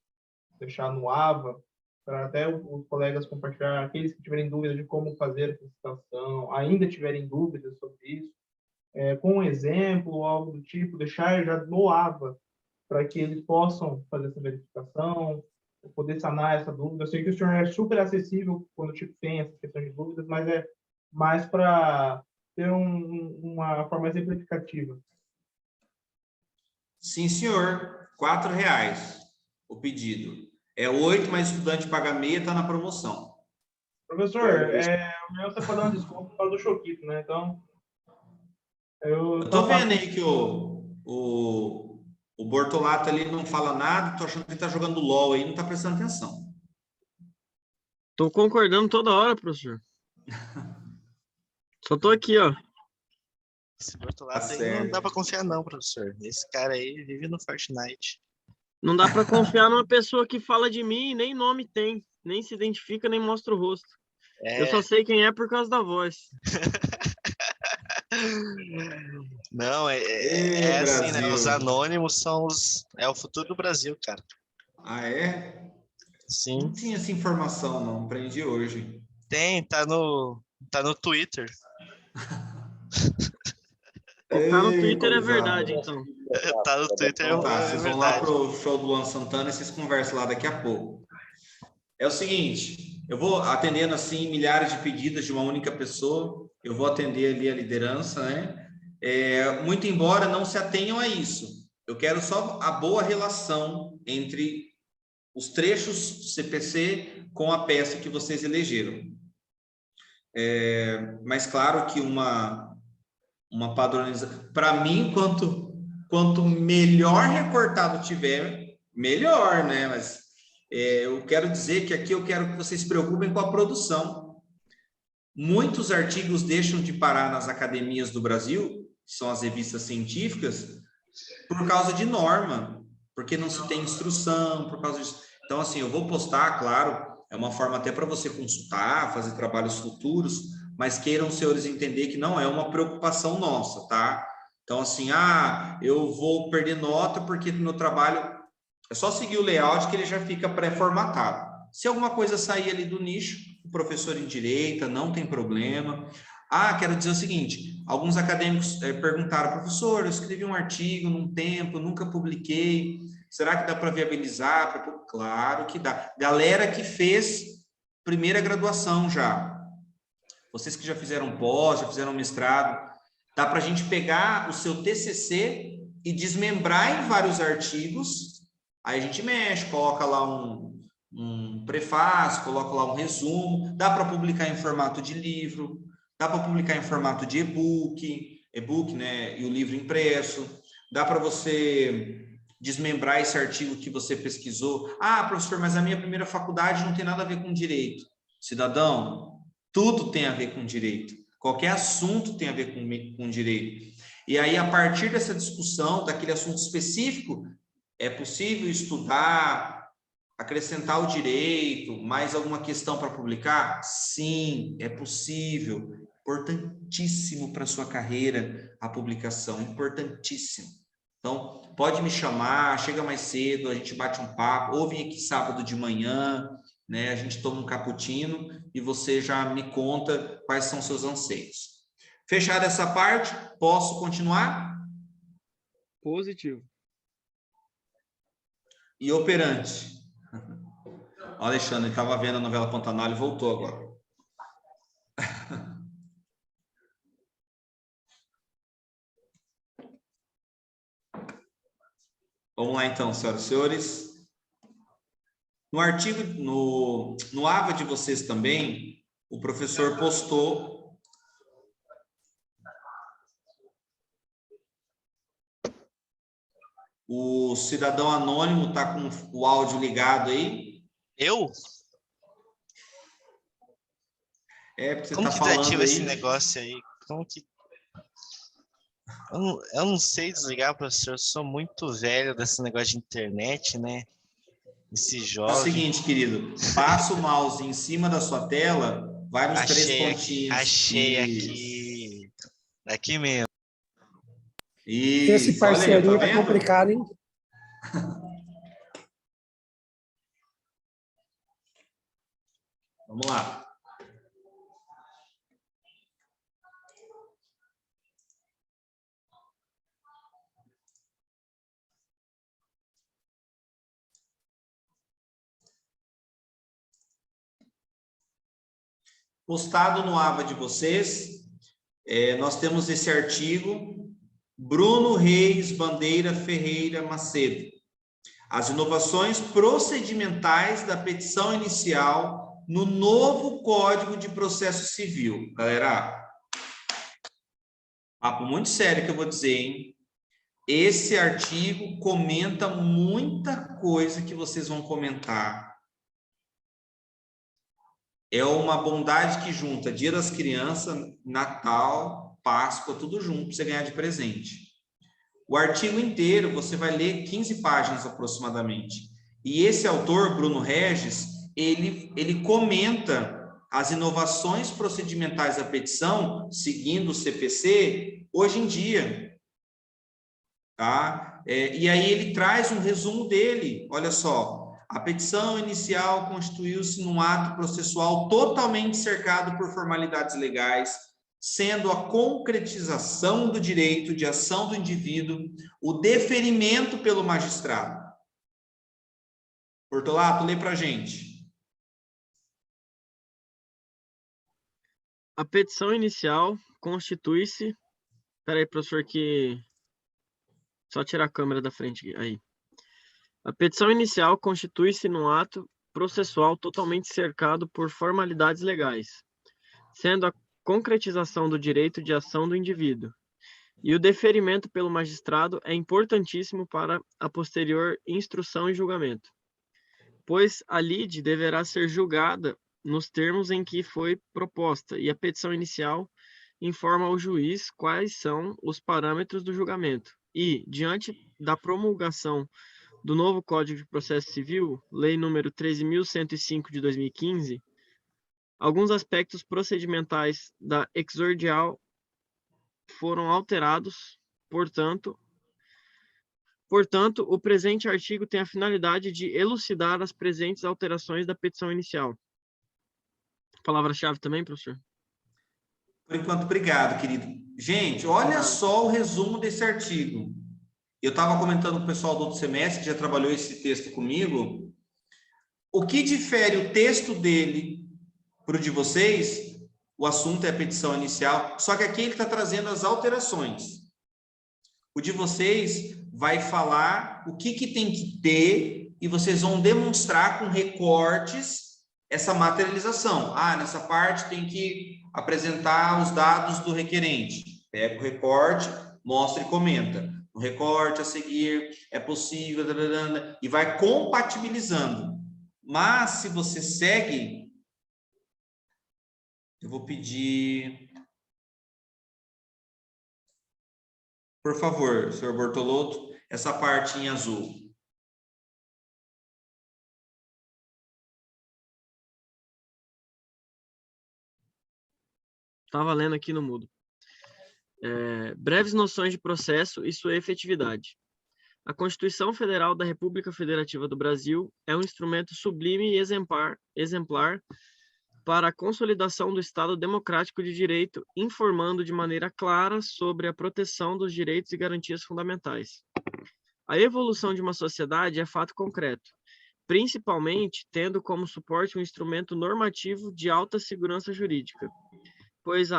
deixar no AVA, para até os colegas compartilhar, aqueles que tiverem dúvidas de como fazer essa citação, ainda tiverem dúvidas sobre isso, com um exemplo ou algo do tipo, deixar já no AVA, para que eles possam fazer essa verificação, poder sanar essa dúvida. Eu sei que o senhor é super acessível quando tem essa questão de dúvidas, mas é mais para ter uma forma exemplificativa. Sim, senhor. R$4 o pedido. É 8, mas estudante paga meia, está na promoção. Professor, o meu você pode dar um desconto por causa do Choquito, né? Então, eu tô vendo aí que o Bortolato ali não fala nada, tô achando que ele tá jogando LOL aí, não tá prestando atenção. Tô concordando toda hora, professor. Só tô aqui, ó. Esse Bortolato aí não dá pra confiar não, professor. Esse cara aí vive no Fortnite. Não dá pra confiar numa pessoa que fala de mim e nem nome tem. Nem se identifica, nem mostra o rosto. Eu só sei quem é por causa da voz. Não, assim, né? Os anônimos são o futuro do Brasil, cara. Ah, é? Sim. Não tinha essa informação, não. Aprendi hoje. Tem, tá no Twitter. Tá no Twitter é verdade, então. Tá no Twitter então, tá, vocês vão lá verdade. pro show do Luan Santana e vocês conversam lá daqui a pouco. É o seguinte, eu vou atendendo assim milhares de pedidos de uma única pessoa, eu vou atender ali a liderança, né? Muito embora não se atenham a isso, eu quero só a boa relação entre os trechos do CPC com a peça que vocês elegeram. Mas claro que uma padronização, para mim, quanto melhor recortado tiver, melhor, né? Mas eu quero dizer que aqui eu quero que vocês se preocupem com a produção. Muitos artigos deixam de parar nas academias do Brasil, que são as revistas científicas, por causa de norma, porque não se tem instrução, por causa disso. Então, assim, eu vou postar, claro, é uma forma até para você consultar, fazer trabalhos futuros, mas queiram os senhores entender que não é uma preocupação nossa, tá? Então, assim, eu vou perder nota porque no meu trabalho é só seguir o layout que ele já fica pré-formatado. Se alguma coisa sair ali do nicho, o professor endireita, não tem problema. Quero dizer o seguinte, alguns acadêmicos perguntaram, professor, eu escrevi um artigo num tempo, nunca publiquei, será que dá para viabilizar? Claro que dá. Galera que fez primeira graduação já, vocês que já fizeram pós, já fizeram mestrado, dá para a gente pegar o seu TCC e desmembrar em vários artigos, aí a gente mexe, coloca lá um prefácio, coloca lá um resumo, dá para publicar em formato de livro, dá para publicar em formato de e-book, né, e o livro impresso, dá para você desmembrar esse artigo que você pesquisou. Professor, mas a minha primeira faculdade não tem nada a ver com direito. Cidadão, tudo tem a ver com direito. Qualquer assunto tem a ver com direito. E aí, a partir dessa discussão, daquele assunto específico, é possível estudar, acrescentar o direito, mais alguma questão para publicar? Sim, é possível. Importantíssimo para a sua carreira a publicação, importantíssimo. Então, pode me chamar, chega mais cedo, a gente bate um papo, ou vem aqui sábado de manhã, né? A gente toma um cappuccino e você já me conta quais são seus anseios. Fechada essa parte, posso continuar? Positivo. E operante? O Alexandre estava vendo a novela Pantanal e voltou agora. Vamos lá então, senhoras e senhores. No artigo, no AVA de vocês também, o professor postou o cidadão anônimo, está com o áudio ligado aí? Eu? Porque você Como está que falando desativa aí. esse negócio aí? Como que... Eu não sei desligar, professor. Eu sou muito velho desse negócio de internet, né? Esse É o jovem. seguinte, querido, passa o mouse em cima da sua tela, vai nos três pontinhos. Achei aqui. Aqui mesmo. Isso, Esse parceirinho olha aí, é complicado, hein? Vamos lá. Postado no AVA de vocês, nós temos esse artigo, Bruno Reis Bandeira Ferreira Macedo. As inovações procedimentais da petição inicial no novo Código de Processo Civil. Galera, papo muito sério que eu vou dizer, hein? Esse artigo comenta muita coisa que vocês vão comentar. É uma bondade que junta Dia das Crianças, Natal, Páscoa, tudo junto para você ganhar de presente. O artigo inteiro, você vai ler 15 páginas aproximadamente. E esse autor, Bruno Regis, ele comenta as inovações procedimentais da petição, seguindo o CPC, hoje em dia. Tá? E aí ele traz um resumo dele. Olha só, a petição inicial constituiu-se num ato processual totalmente cercado por formalidades legais, sendo a concretização do direito de ação do indivíduo o deferimento pelo magistrado. Portolato, lê para a gente. A petição inicial constitui-se... Espera aí, professor, que... Só tirar a câmera da frente aí. A petição inicial constitui-se num ato processual totalmente cercado por formalidades legais, sendo a concretização do direito de ação do indivíduo. E o deferimento pelo magistrado é importantíssimo para a posterior instrução e julgamento, pois a lide deverá ser julgada nos termos em que foi proposta, e a petição inicial informa ao juiz quais são os parâmetros do julgamento. E, diante da promulgação do novo Código de Processo Civil, Lei número 13.105 de 2015, alguns aspectos procedimentais da exordial foram alterados, portanto, o presente artigo tem a finalidade de elucidar as presentes alterações da petição inicial. Palavra-chave também, professor? Por enquanto, obrigado, querido. Gente, olha só o resumo desse artigo. Eu estava comentando com o pessoal do outro semestre, que já trabalhou esse texto comigo. O que difere o texto dele para o de vocês? O assunto é a petição inicial, só que aqui ele está trazendo as alterações. O de vocês vai falar o que tem que ter e vocês vão demonstrar com recortes essa materialização. Ah, nessa parte tem que apresentar os dados do requerente. Pega o recorte, mostra e comenta. O recorte a seguir é possível, e vai compatibilizando. Mas, se você segue, eu vou pedir, por favor, senhor Bortolotto, essa parte em azul. Estava lendo aqui no mudo. Breves noções de processo e sua efetividade. A Constituição Federal da República Federativa do Brasil é um instrumento sublime e exemplar para a consolidação do Estado democrático de direito, informando de maneira clara sobre a proteção dos direitos e garantias fundamentais. A evolução de uma sociedade é fato concreto, principalmente tendo como suporte um instrumento normativo de alta segurança jurídica, pois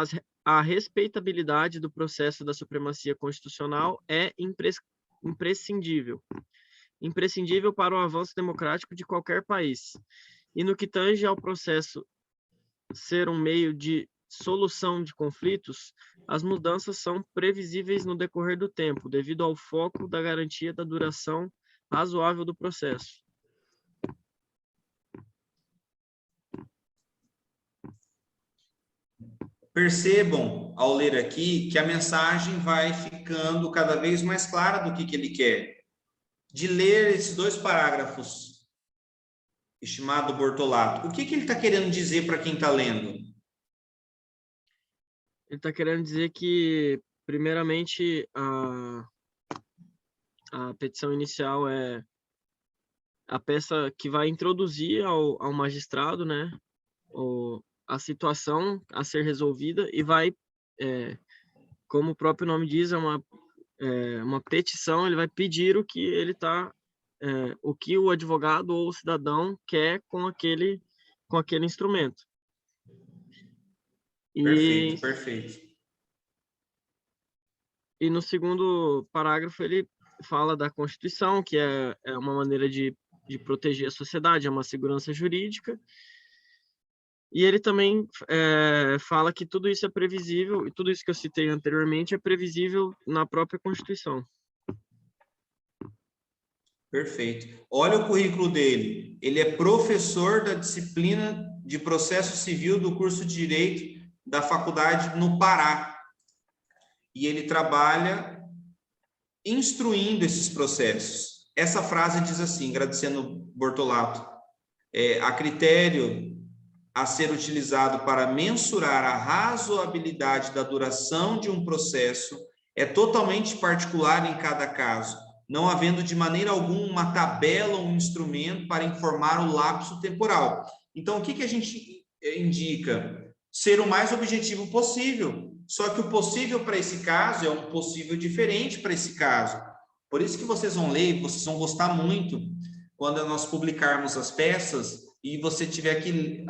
a respeitabilidade do processo da supremacia constitucional é imprescindível para o avanço democrático de qualquer país. E no que tange ao processo ser um meio de solução de conflitos, as mudanças são previsíveis no decorrer do tempo, devido ao foco da garantia da duração razoável do processo. Percebam, ao ler aqui, que a mensagem vai ficando cada vez mais clara do que ele quer. De ler esses dois parágrafos, estimado Bortolotto, o que ele está querendo dizer para quem está lendo? Ele está querendo dizer que, primeiramente, a petição inicial é a peça que vai introduzir ao magistrado, né, a situação a ser resolvida e vai, como o próprio nome diz, é uma petição, ele vai pedir o que ele está, o que o advogado ou o cidadão quer com aquele instrumento. Perfeito. E no segundo parágrafo ele fala da Constituição, que é uma maneira de proteger a sociedade, é uma segurança jurídica. E ele também fala que tudo isso é previsível, e tudo isso que eu citei anteriormente é previsível na própria Constituição. Perfeito. Olha o currículo dele. Ele é professor da disciplina de Processo Civil do curso de Direito da Faculdade no Pará. E ele trabalha instruindo esses processos. Essa frase diz assim, agradecendo Bortolotto, a critério a ser utilizado para mensurar a razoabilidade da duração de um processo é totalmente particular em cada caso, não havendo de maneira alguma uma tabela ou um instrumento para informar o lapso temporal. Então, o que a gente indica? Ser o mais objetivo possível. Só que o possível para esse caso é um possível diferente para esse caso. Por isso que vocês vão ler, vocês vão gostar muito quando nós publicarmos as peças e você tiver aqui,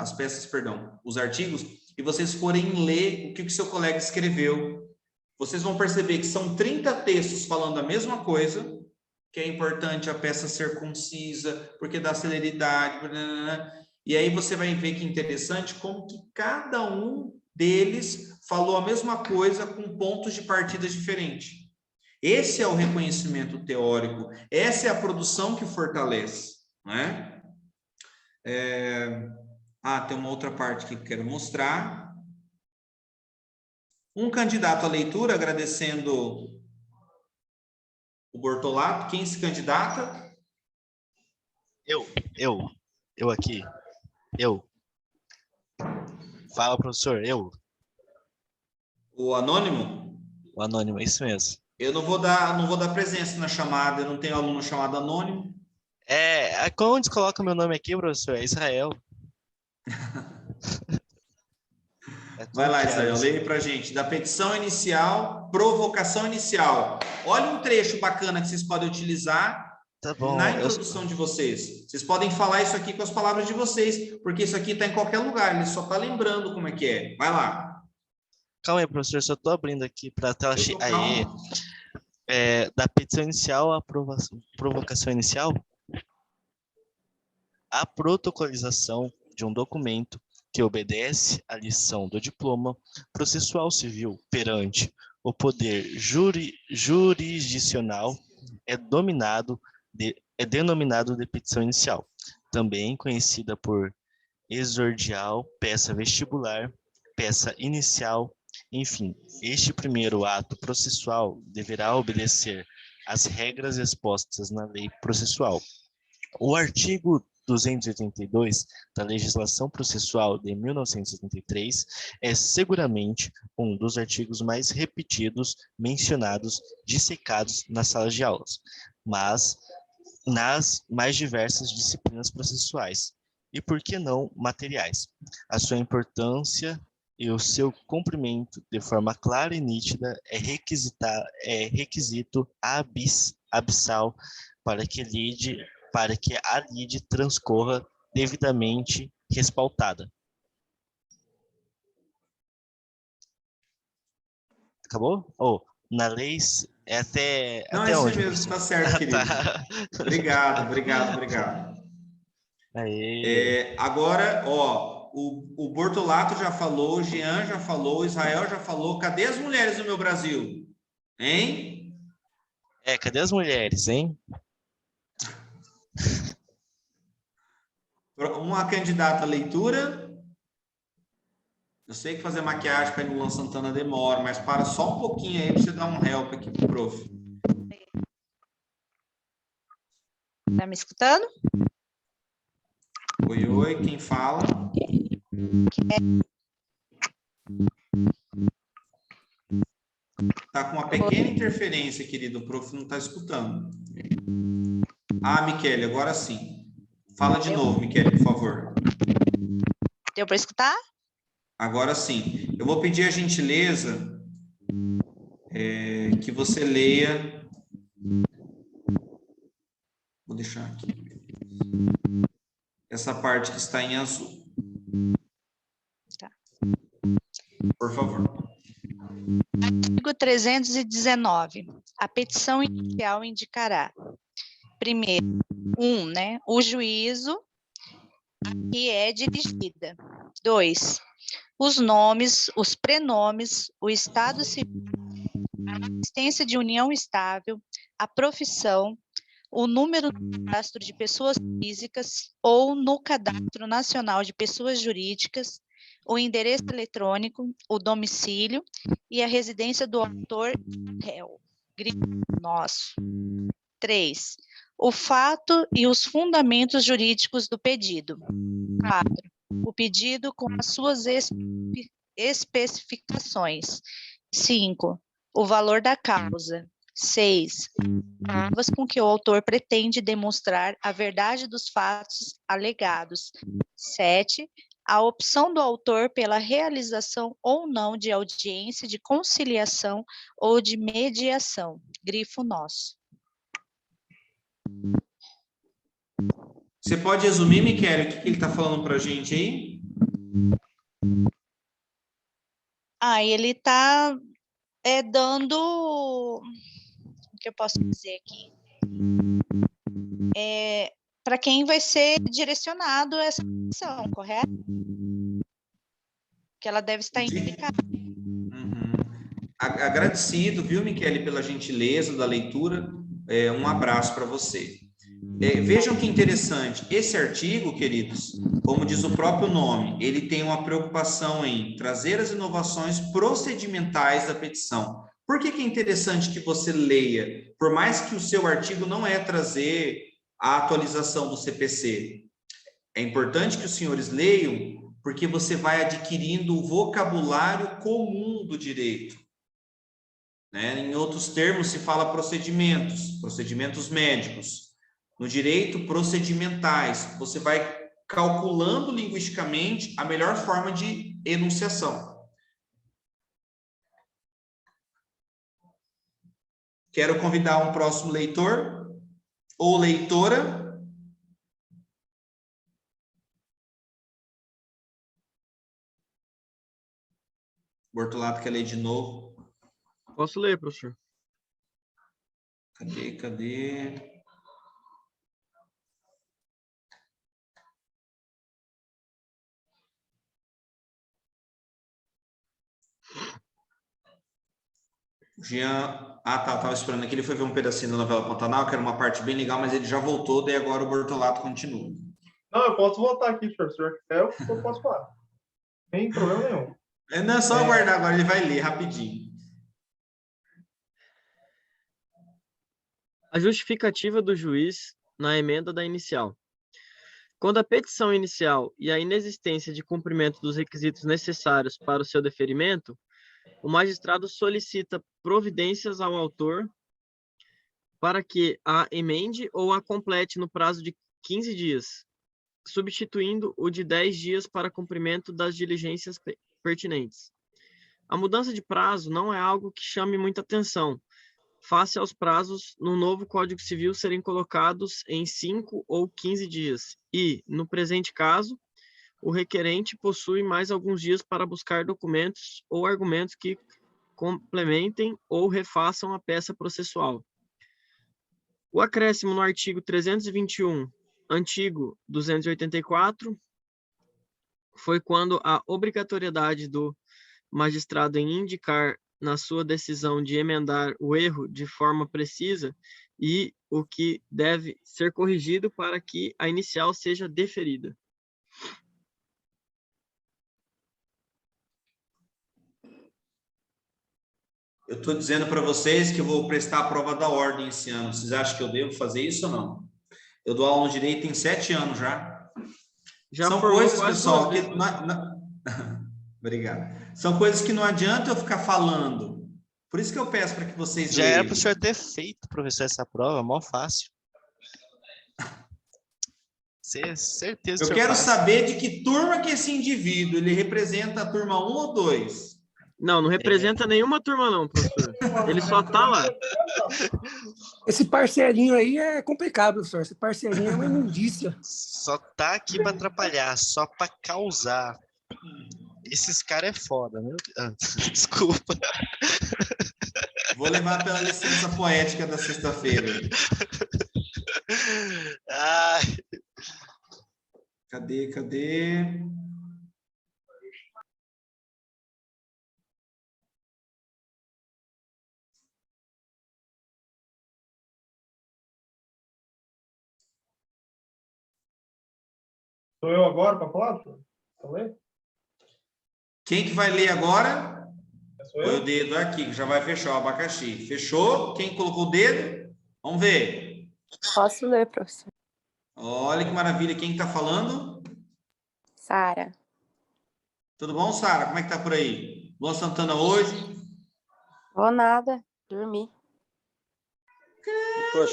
os artigos, e vocês forem ler o que o seu colega escreveu. Vocês vão perceber que são 30 textos falando a mesma coisa, que é importante a peça ser concisa, porque dá celeridade, e aí você vai ver que é interessante como que cada um deles falou a mesma coisa com pontos de partida diferentes. Esse é o reconhecimento teórico, essa é a produção que fortalece, não é? Tem uma outra parte que quero mostrar. Um candidato à leitura, agradecendo o Bortolato. Quem se candidata? Eu aqui. Eu. Fala, professor, eu. O anônimo? O anônimo, é isso mesmo. Eu não vou dar presença na chamada, eu não tenho aluno chamado anônimo. Onde coloca meu nome aqui, professor? É Israel. Vai lá, Israel, Alisson. leia pra gente. Da petição inicial, provocação inicial. Olha um trecho bacana que vocês podem utilizar Tá bom, na introdução de vocês. Vocês podem falar isso aqui com as palavras de vocês, porque isso aqui está em qualquer lugar, ele só está lembrando como é que é. Vai lá. Calma aí, professor, só estou abrindo aqui para a tela cheia. Aí, Calma. da petição inicial à provocação inicial, a protocolização de um documento que obedece à lição do diploma processual civil perante o poder jurisdicional é denominado de petição inicial, também conhecida por exordial, peça vestibular, peça inicial, enfim. Este primeiro ato processual deverá obedecer às regras expostas na lei processual. O artigo 282 da Legislação Processual de 1973 é seguramente um dos artigos mais repetidos, mencionados, dissecados nas salas de aulas, mas nas mais diversas disciplinas processuais, e por que não materiais. A sua importância e o seu cumprimento de forma clara e nítida é requisito abissal para que a lide transcorra devidamente respaldada. Acabou? Na lei é até Não, até é isso onde? mesmo, está certo, querido. Tá. Obrigado. Agora, o Bortolato já falou, o Jean já falou, o Israel já falou. Cadê as mulheres no meu Brasil? Hein? Cadê as mulheres, hein? Uma candidata à leitura. Eu sei que fazer maquiagem para ir no Luan Santana demora, mas para só um pouquinho aí para você dar um help aqui pro prof. Tá me escutando? Oi, quem fala? Tá com uma pequena interferência, querido, o prof não está escutando. Michele, agora sim. Fala de novo, Michele, por favor. Deu para escutar? Agora sim. Eu vou pedir a gentileza que você leia. Vou deixar aqui. Essa parte que está em azul. Tá. Por favor. Artigo 319. A petição inicial indicará, primeiro, o juízo que é dirigida. 2, os nomes, os prenomes, o estado civil, a existência de união estável, a profissão, o número do cadastro de pessoas físicas ou no Cadastro Nacional de Pessoas Jurídicas, o endereço eletrônico, o domicílio e a residência do autor réu. Grito nosso. 3, o fato e os fundamentos jurídicos do pedido. 4, o pedido com as suas especificações. 5, o valor da causa. 6, provas com que o autor pretende demonstrar a verdade dos fatos alegados. 7, a opção do autor pela realização ou não de audiência de conciliação ou de mediação. Grifo nosso. Você pode resumir, Michele, o que ele está falando para a gente aí? Ele está dando... O que eu posso dizer aqui? para quem vai ser direcionado essa petição, correto? Que ela deve estar indicada. Agradecido, viu, Michele, pela gentileza da leitura. Um abraço para você. Vejam que interessante, esse artigo, queridos, como diz o próprio nome, ele tem uma preocupação em trazer as inovações procedimentais da petição. Por que que é interessante que você leia? Por mais que o seu artigo não é trazer a atualização do CPC, é importante que os senhores leiam, porque você vai adquirindo o vocabulário comum do direito. Né? Em outros termos, se fala procedimentos médicos. No direito, procedimentais. Você vai calculando linguisticamente a melhor forma de enunciação. Quero convidar um próximo leitor ou leitora. Bortolato quer ler de novo. Posso ler, professor? Cadê? Jean, tava esperando aqui, ele foi ver um pedacinho da novela Pantanal, que era uma parte bem legal, mas ele já voltou, daí agora o Bortolato continua. Não, eu posso voltar aqui, professor. Eu posso falar. Não tem problema nenhum. Não, é só aguardar agora, ele vai ler rapidinho. A justificativa do juiz na emenda da inicial. Quando a petição inicial e a inexistência de cumprimento dos requisitos necessários para o seu deferimento, o magistrado solicita providências ao autor para que a emende ou a complete no prazo de 15 dias, substituindo o de 10 dias para cumprimento das diligências pertinentes. A mudança de prazo não é algo que chame muita atenção, face aos prazos no novo Código Civil serem colocados em 5 ou 15 dias. E, no presente caso, o requerente possui mais alguns dias para buscar documentos ou argumentos que complementem ou refaçam a peça processual. O acréscimo no artigo 321, antigo 284, foi quando a obrigatoriedade do magistrado em indicar na sua decisão de emendar o erro de forma precisa e o que deve ser corrigido para que a inicial seja deferida. Eu estou dizendo para vocês que eu vou prestar a prova da ordem esse ano. Vocês acham que eu devo fazer isso ou não? Eu dou aula no direito tem 7 anos já. São coisas, pessoal, que... Obrigado. São coisas que não adianta eu ficar falando. Por isso que eu peço para que vocês já leiam. era para o senhor ter feito, professor, essa prova, mó fácil. Certeza. Eu quero saber de que turma que esse indivíduo, ele representa a turma 1 ou 2? Não representa nenhuma turma não, professor. Ele só tá lá. Esse parceirinho aí é complicado, professor. Esse parceirinho é uma imundícia. Só tá aqui para atrapalhar, só para causar. Esses caras é foda, né? Desculpa. Vou levar pela licença poética da sexta-feira. Ai. Cadê? Sou eu agora para falar, professor? Vou ler? Quem que vai ler agora? Sou Põe eu? o dedo aqui, que já vai fechar o abacaxi. Fechou? Quem colocou o dedo? Vamos ver. Posso ler, professor. Olha que maravilha. Quem está falando? Sara. Tudo bom, Sara? Como é que tá por aí? Luan Santana hoje? Vou nada, dormir.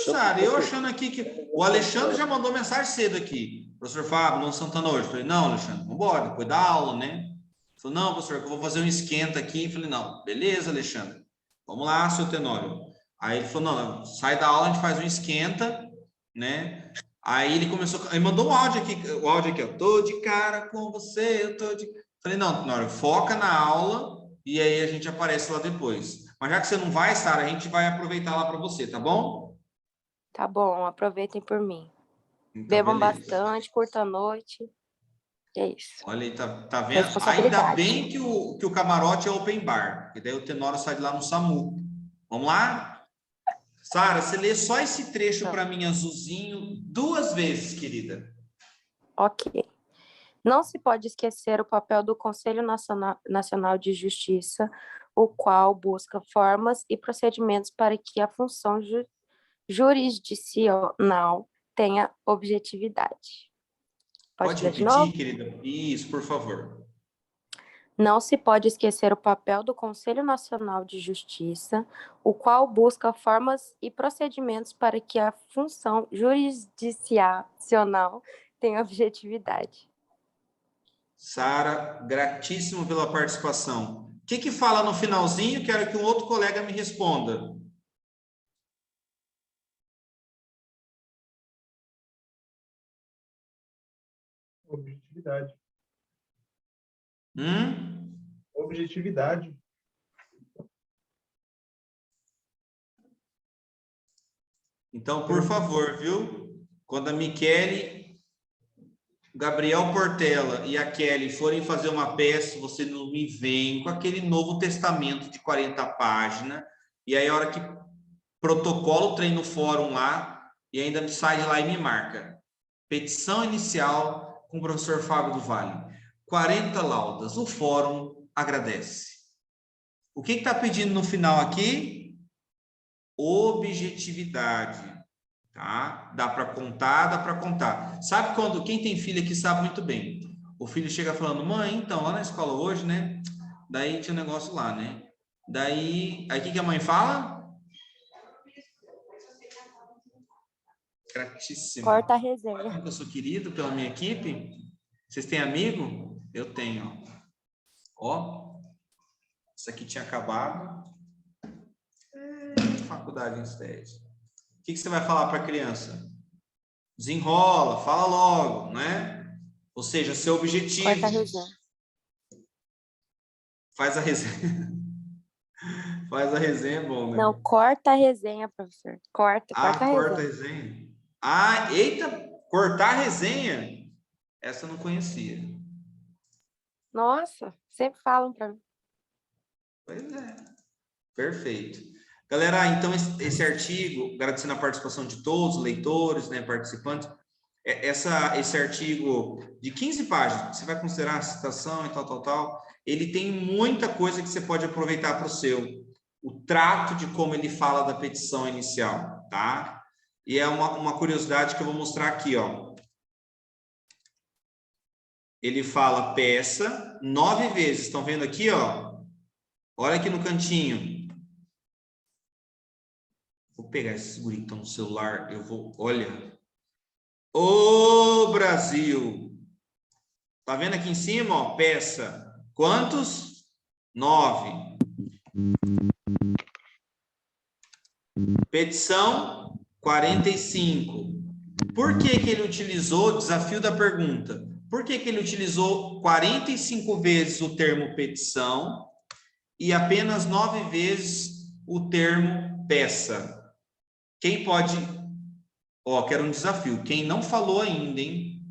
Sara, eu achando aqui que... O Alexandre já mandou mensagem cedo aqui. Professor Fábio, Luan Santana hoje. Eu falei, não, Alexandre, vamos embora, depois da aula, né? Ele falou, não, professor, que eu vou fazer um esquenta aqui. Eu falei, não, beleza, Alexandre. Vamos lá, seu Tenório. Aí ele falou, não, sai da aula, a gente faz um esquenta, né? Aí ele começou, ele mandou um áudio aqui, ó, tô de cara com você, eu tô de... Falei, não, Tenório, foca na aula e aí a gente aparece lá depois. Mas já que você não vai, Sara, a gente vai aproveitar lá para você, tá bom? Tá bom, aproveitem por mim. Então, Bebam beleza. bastante, curta a noite. É isso. Olha aí, tá vendo? Ainda Responsabilidade. bem que o camarote é open bar, porque daí o Tenório sai de lá no SAMU. Vamos lá? Sara, você lê só esse trecho para mim, azulzinho, 2 vezes, querida. Ok. Não se pode esquecer o papel do Conselho Nacional de Justiça, o qual busca formas e procedimentos para que a função jurisdicional tenha objetividade. Pode ler de repetir, novo? querida? Isso, por favor. Não se pode esquecer o papel do Conselho Nacional de Justiça, o qual busca formas e procedimentos para que a função jurisdicional tenha objetividade. Sara, gratíssimo pela participação. O que fala no finalzinho? Quero que um outro colega me responda. Objetividade. Objetividade. Então, por favor, viu? Quando a Michele, Gabriel Portela e a Kelly forem fazer uma peça, você não me vem com aquele Novo Testamento de 40 páginas, e aí a hora que protocola o trem no fórum lá, e ainda me sai de lá e me marca. Petição inicial com o professor Fábio do Vale. 40 laudas. O fórum agradece. O que está pedindo no final aqui? Objetividade. Tá? Dá para contar, dá para contar. Sabe quando, quem tem filho aqui sabe muito bem. O filho chega falando, mãe, então, lá na escola hoje, né? Daí tinha um negócio lá, né? Daí, aí o que a mãe fala? Gratíssimo. Corta a resenha. Eu sou querido pela minha equipe. Vocês têm amigo? Eu tenho. Ó, isso aqui tinha acabado. Faculdade em estética. O que você vai falar para a criança? Desenrola, fala logo, né? Ou seja, seu objetivo. Corta a resenha. Faz a resenha. Faz a resenha, bom, né? Não, corta a resenha, professor. Corta a corta a resenha. resenha. Ah, eita, cortar a resenha. Essa eu não conhecia. Nossa, sempre falam para mim. Pois é. Perfeito. Galera, então esse artigo, agradecendo a participação de todos, leitores, né, participantes, esse artigo de 15 páginas, você vai considerar a citação e tal, ele tem muita coisa que você pode aproveitar para o seu. O trato de como ele fala da petição inicial, tá? E é uma curiosidade que eu vou mostrar aqui, ó. Ele fala peça 9 vezes. Estão vendo aqui, ó? Olha aqui no cantinho. Vou pegar esse guri que estão no celular. Eu vou... Olha. Ô, Brasil! Tá vendo aqui em cima, ó? Peça. Quantos? 9. Petição 45. Por que ele utilizou, desafio da pergunta, por que ele utilizou 45 vezes o termo petição e apenas 9 vezes o termo peça? Quem pode... Ó, quero um desafio. Quem não falou ainda, hein?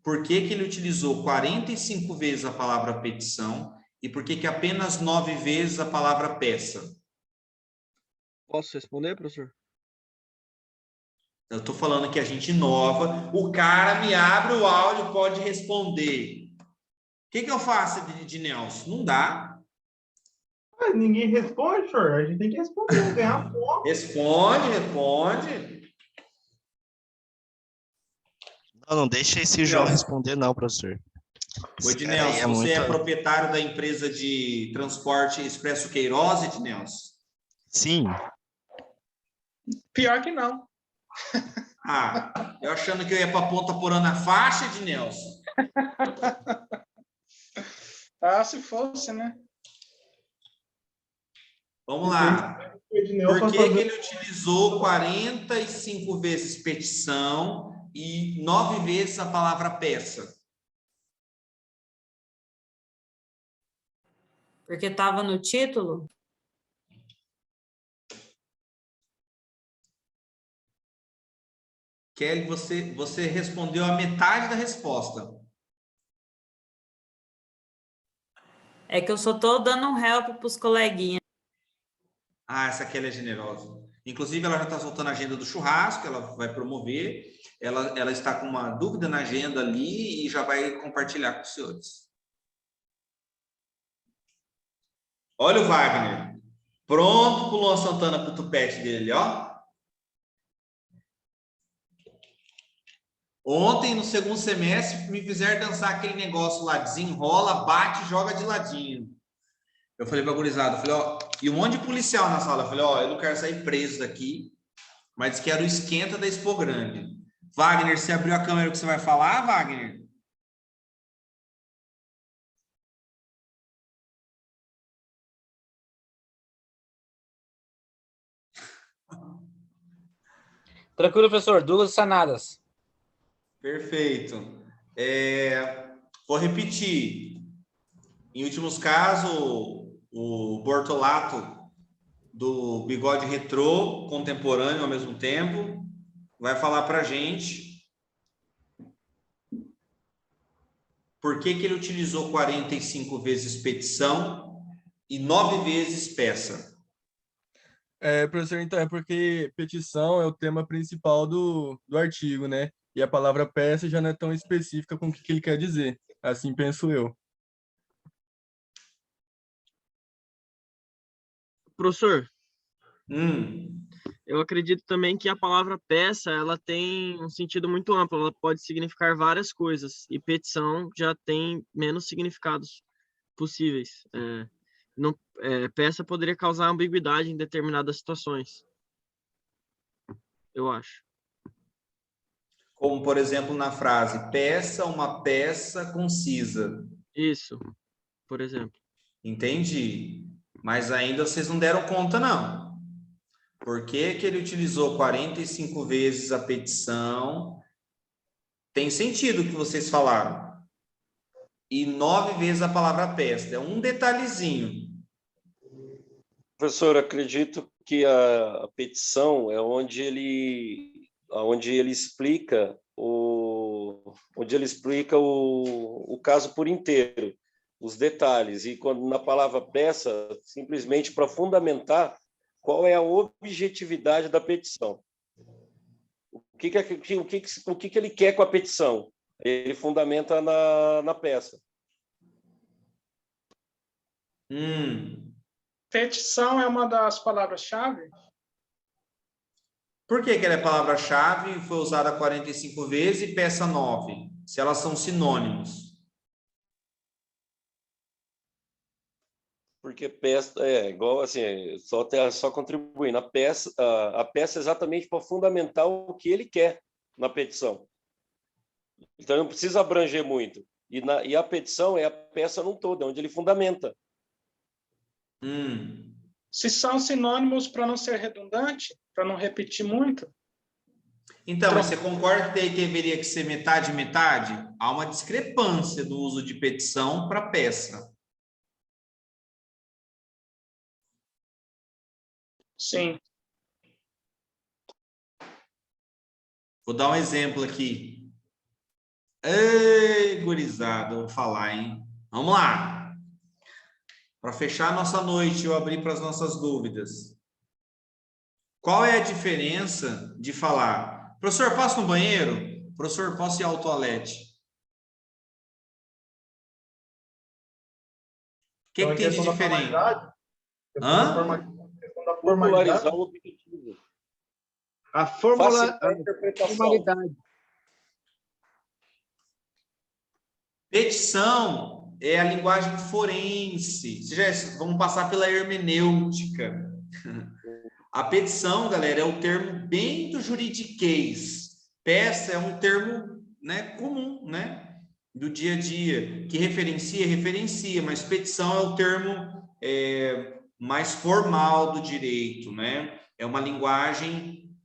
Por que ele utilizou 45 vezes a palavra petição e por que apenas 9 vezes a palavra peça? Posso responder, professor? Eu estou falando que a gente inova. O cara me abre o áudio, pode responder. O que eu faço de Nelson? Não dá. Mas ninguém responde, senhor. A gente tem que responder, ganhar ponto. Responde. Não deixa esse João responder, não, professor. O Ednelson, você é proprietário da empresa de transporte Expresso Queiroz, Ednelson? Sim. Pior que não. Ah, eu achando que eu ia para Ponta Porã na faixa, Ednelson. Ah, se fosse, né? Vamos lá. Por que ele utilizou 45 vezes petição e 9 vezes a palavra peça? Porque estava no título? Kelly, você respondeu a metade da resposta. É que eu só estou dando um help para os coleguinhas. Ah, essa Kelly é generosa. Inclusive, ela já está soltando a agenda do churrasco, ela vai promover. Ela está com uma dúvida na agenda ali e já vai compartilhar com os senhores. Olha o Wagner. Pronto para o Luan Santana com o tupete dele, ó. Ontem, no segundo semestre, me fizeram dançar aquele negócio lá, desenrola, bate e joga de ladinho. Eu falei pra gurizada, falei, ó, e um monte de policial na sala, eu falei, ó, eu não quero sair preso daqui, mas disse que era o esquenta da Expo Grande. Wagner, você abriu a câmera que você vai falar, Wagner? Tranquilo, professor. Dúvidas sanadas. Perfeito. Vou repetir. Em últimos casos, o Bortolato, do Bigode Retrô, contemporâneo ao mesmo tempo, vai falar para a gente por que ele utilizou 45 vezes petição e 9 vezes peça. Professor, então, é porque petição é o tema principal do artigo, né? E a palavra peça já não é tão específica com o que ele quer dizer. Assim penso eu. Professor, eu acredito também que a palavra peça, ela tem um sentido muito amplo, ela pode significar várias coisas, e petição já tem menos significados possíveis. Peça poderia causar ambiguidade em determinadas situações, eu acho. Como, por exemplo, na frase, peça uma peça concisa. Isso, por exemplo. Entendi. Mas ainda vocês não deram conta, não. Por que ele utilizou 45 vezes a petição? Tem sentido o que vocês falaram. E 9 vezes a palavra peça. É um detalhezinho. Professor, acredito que a petição é onde ele explica o caso por inteiro, os detalhes, e quando na palavra peça, simplesmente para fundamentar qual é a objetividade da petição. O que ele quer com a petição? Ele fundamenta na peça. Petição é uma das palavras-chave? Por que ela é palavra-chave e foi usada 45 vezes e peça 9? Se elas são sinônimos. Porque peça é igual assim, só contribuindo. A peça é exatamente para fundamentar o que ele quer na petição. Então não precisa abranger muito. E a petição é a peça num todo, é onde ele fundamenta. Se são sinônimos, para não ser redundante, para não repetir muito. Então, mas você concorda que deveria que ser metade? Há uma discrepância do uso de petição para peça. Sim. Vou dar um exemplo aqui. Ei, gurizada, vou falar, hein? Vamos lá. Para fechar a nossa noite, eu abri para as nossas dúvidas. Qual é a diferença de falar, professor, posso no banheiro? Professor, posso ir ao toalete? O que tem de diferente? Popularizar o objetivo. A formalidade. Petição é a linguagem forense. Vamos passar pela hermenêutica. A petição, galera, é um termo bem do juridiquês. Peça é um termo, né, comum, né, do dia a dia, que referencia, mas petição é o termo mais formal do direito, né? É uma linguagem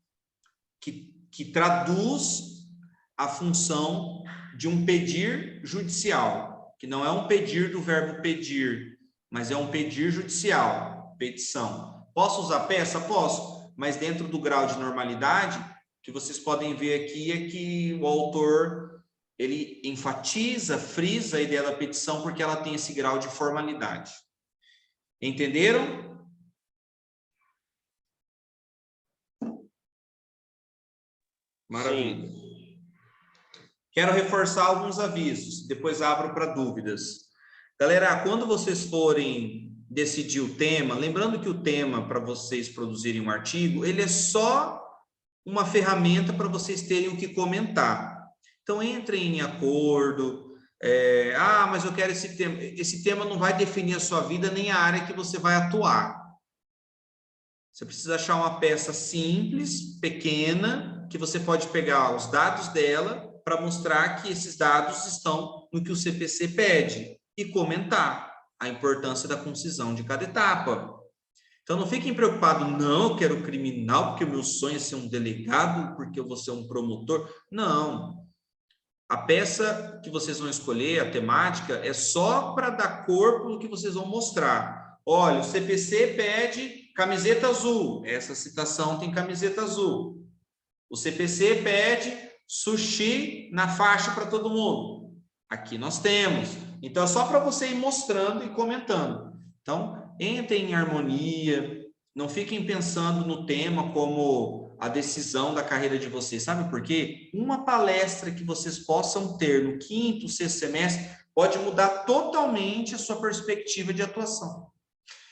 que traduz a função de um pedir judicial, que não é um pedir do verbo pedir, mas é um pedir judicial, petição. Posso usar peça? Posso, mas dentro do grau de normalidade, que vocês podem ver aqui é que o autor, ele enfatiza, frisa a ideia da petição porque ela tem esse grau de formalidade. Entenderam? Maravilha. Sim. Quero reforçar alguns avisos, depois abro para dúvidas. Galera, quando vocês forem decidir o tema, lembrando que o tema para vocês produzirem um artigo, ele é só uma ferramenta para vocês terem o que comentar. Então, entrem em acordo. Mas eu quero esse tema. Esse tema não vai definir a sua vida nem a área que você vai atuar. Você precisa achar uma peça simples, pequena, que você pode pegar os dados dela para mostrar que esses dados estão no que o CPC pede e comentar a importância da concisão de cada etapa. Então, não fiquem preocupados, não, eu quero criminal, porque o meu sonho é ser um delegado, porque eu vou ser um promotor. Não. A peça que vocês vão escolher, a temática, é só para dar corpo no que vocês vão mostrar. Olha, o CPC pede camiseta azul. Essa citação tem camiseta azul. O CPC pede sushi na faixa para todo mundo. Aqui nós temos. Então, é só para você ir mostrando e comentando. Então, entrem em harmonia, não fiquem pensando no tema como a decisão da carreira de vocês. Sabe por quê? Uma palestra que vocês possam ter no 5º, 6º semestre pode mudar totalmente a sua perspectiva de atuação.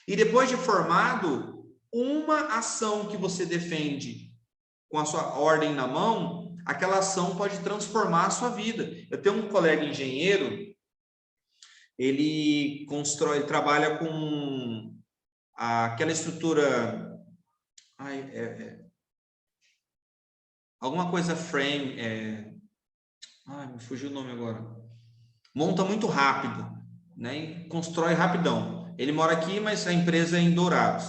E depois de formado, uma ação que você defende com a sua ordem na mão, aquela ação pode transformar a sua vida. Eu tenho um colega engenheiro, ele trabalha com aquela estrutura, alguma coisa frame, me fugiu o nome agora. Monta muito rápido, né? E constrói rapidão. Ele mora aqui, mas a empresa é em Dourados.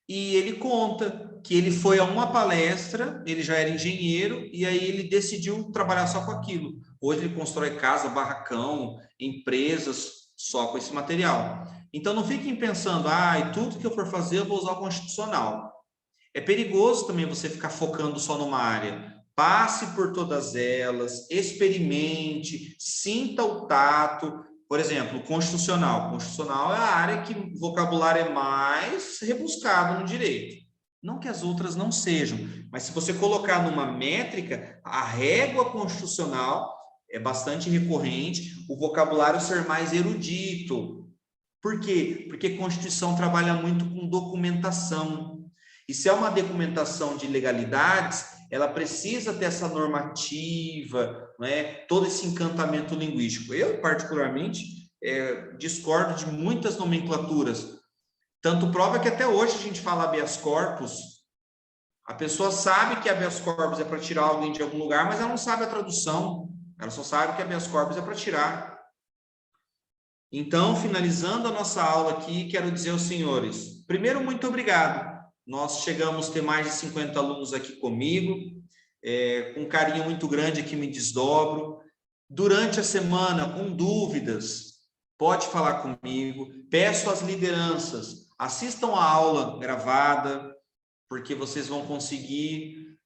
E ele conta que ele foi a uma palestra, ele já era engenheiro, e aí ele decidiu trabalhar só com aquilo. Hoje ele constrói casa, barracão, empresas só com esse material. Então não fiquem pensando, tudo que eu for fazer eu vou usar o constitucional. É perigoso também você ficar focando só numa área. Passe por todas elas, experimente, sinta o tato. Por exemplo, constitucional. Constitucional é a área que o vocabulário é mais rebuscado no direito. Não que as outras não sejam, mas se você colocar numa métrica, a régua constitucional é bastante recorrente, o vocabulário ser mais erudito. Por quê? Porque a Constituição trabalha muito com documentação. E se é uma documentação de legalidades, ela precisa ter essa normativa, né? Todo esse encantamento linguístico. Eu, particularmente, discordo de muitas nomenclaturas. Tanto prova que até hoje a gente fala habeas corpus. A pessoa sabe que habeas corpus é para tirar alguém de algum lugar, mas ela não sabe a tradução. Ela só sabe que habeas corpus é para tirar. Então, finalizando a nossa aula aqui, quero dizer aos senhores, primeiro, muito obrigado. Nós chegamos a ter mais de 50 alunos aqui comigo, com um carinho muito grande aqui me desdobro. Durante a semana, com dúvidas, pode falar comigo. Peço às lideranças, assistam a aula gravada, porque vocês vão conseguir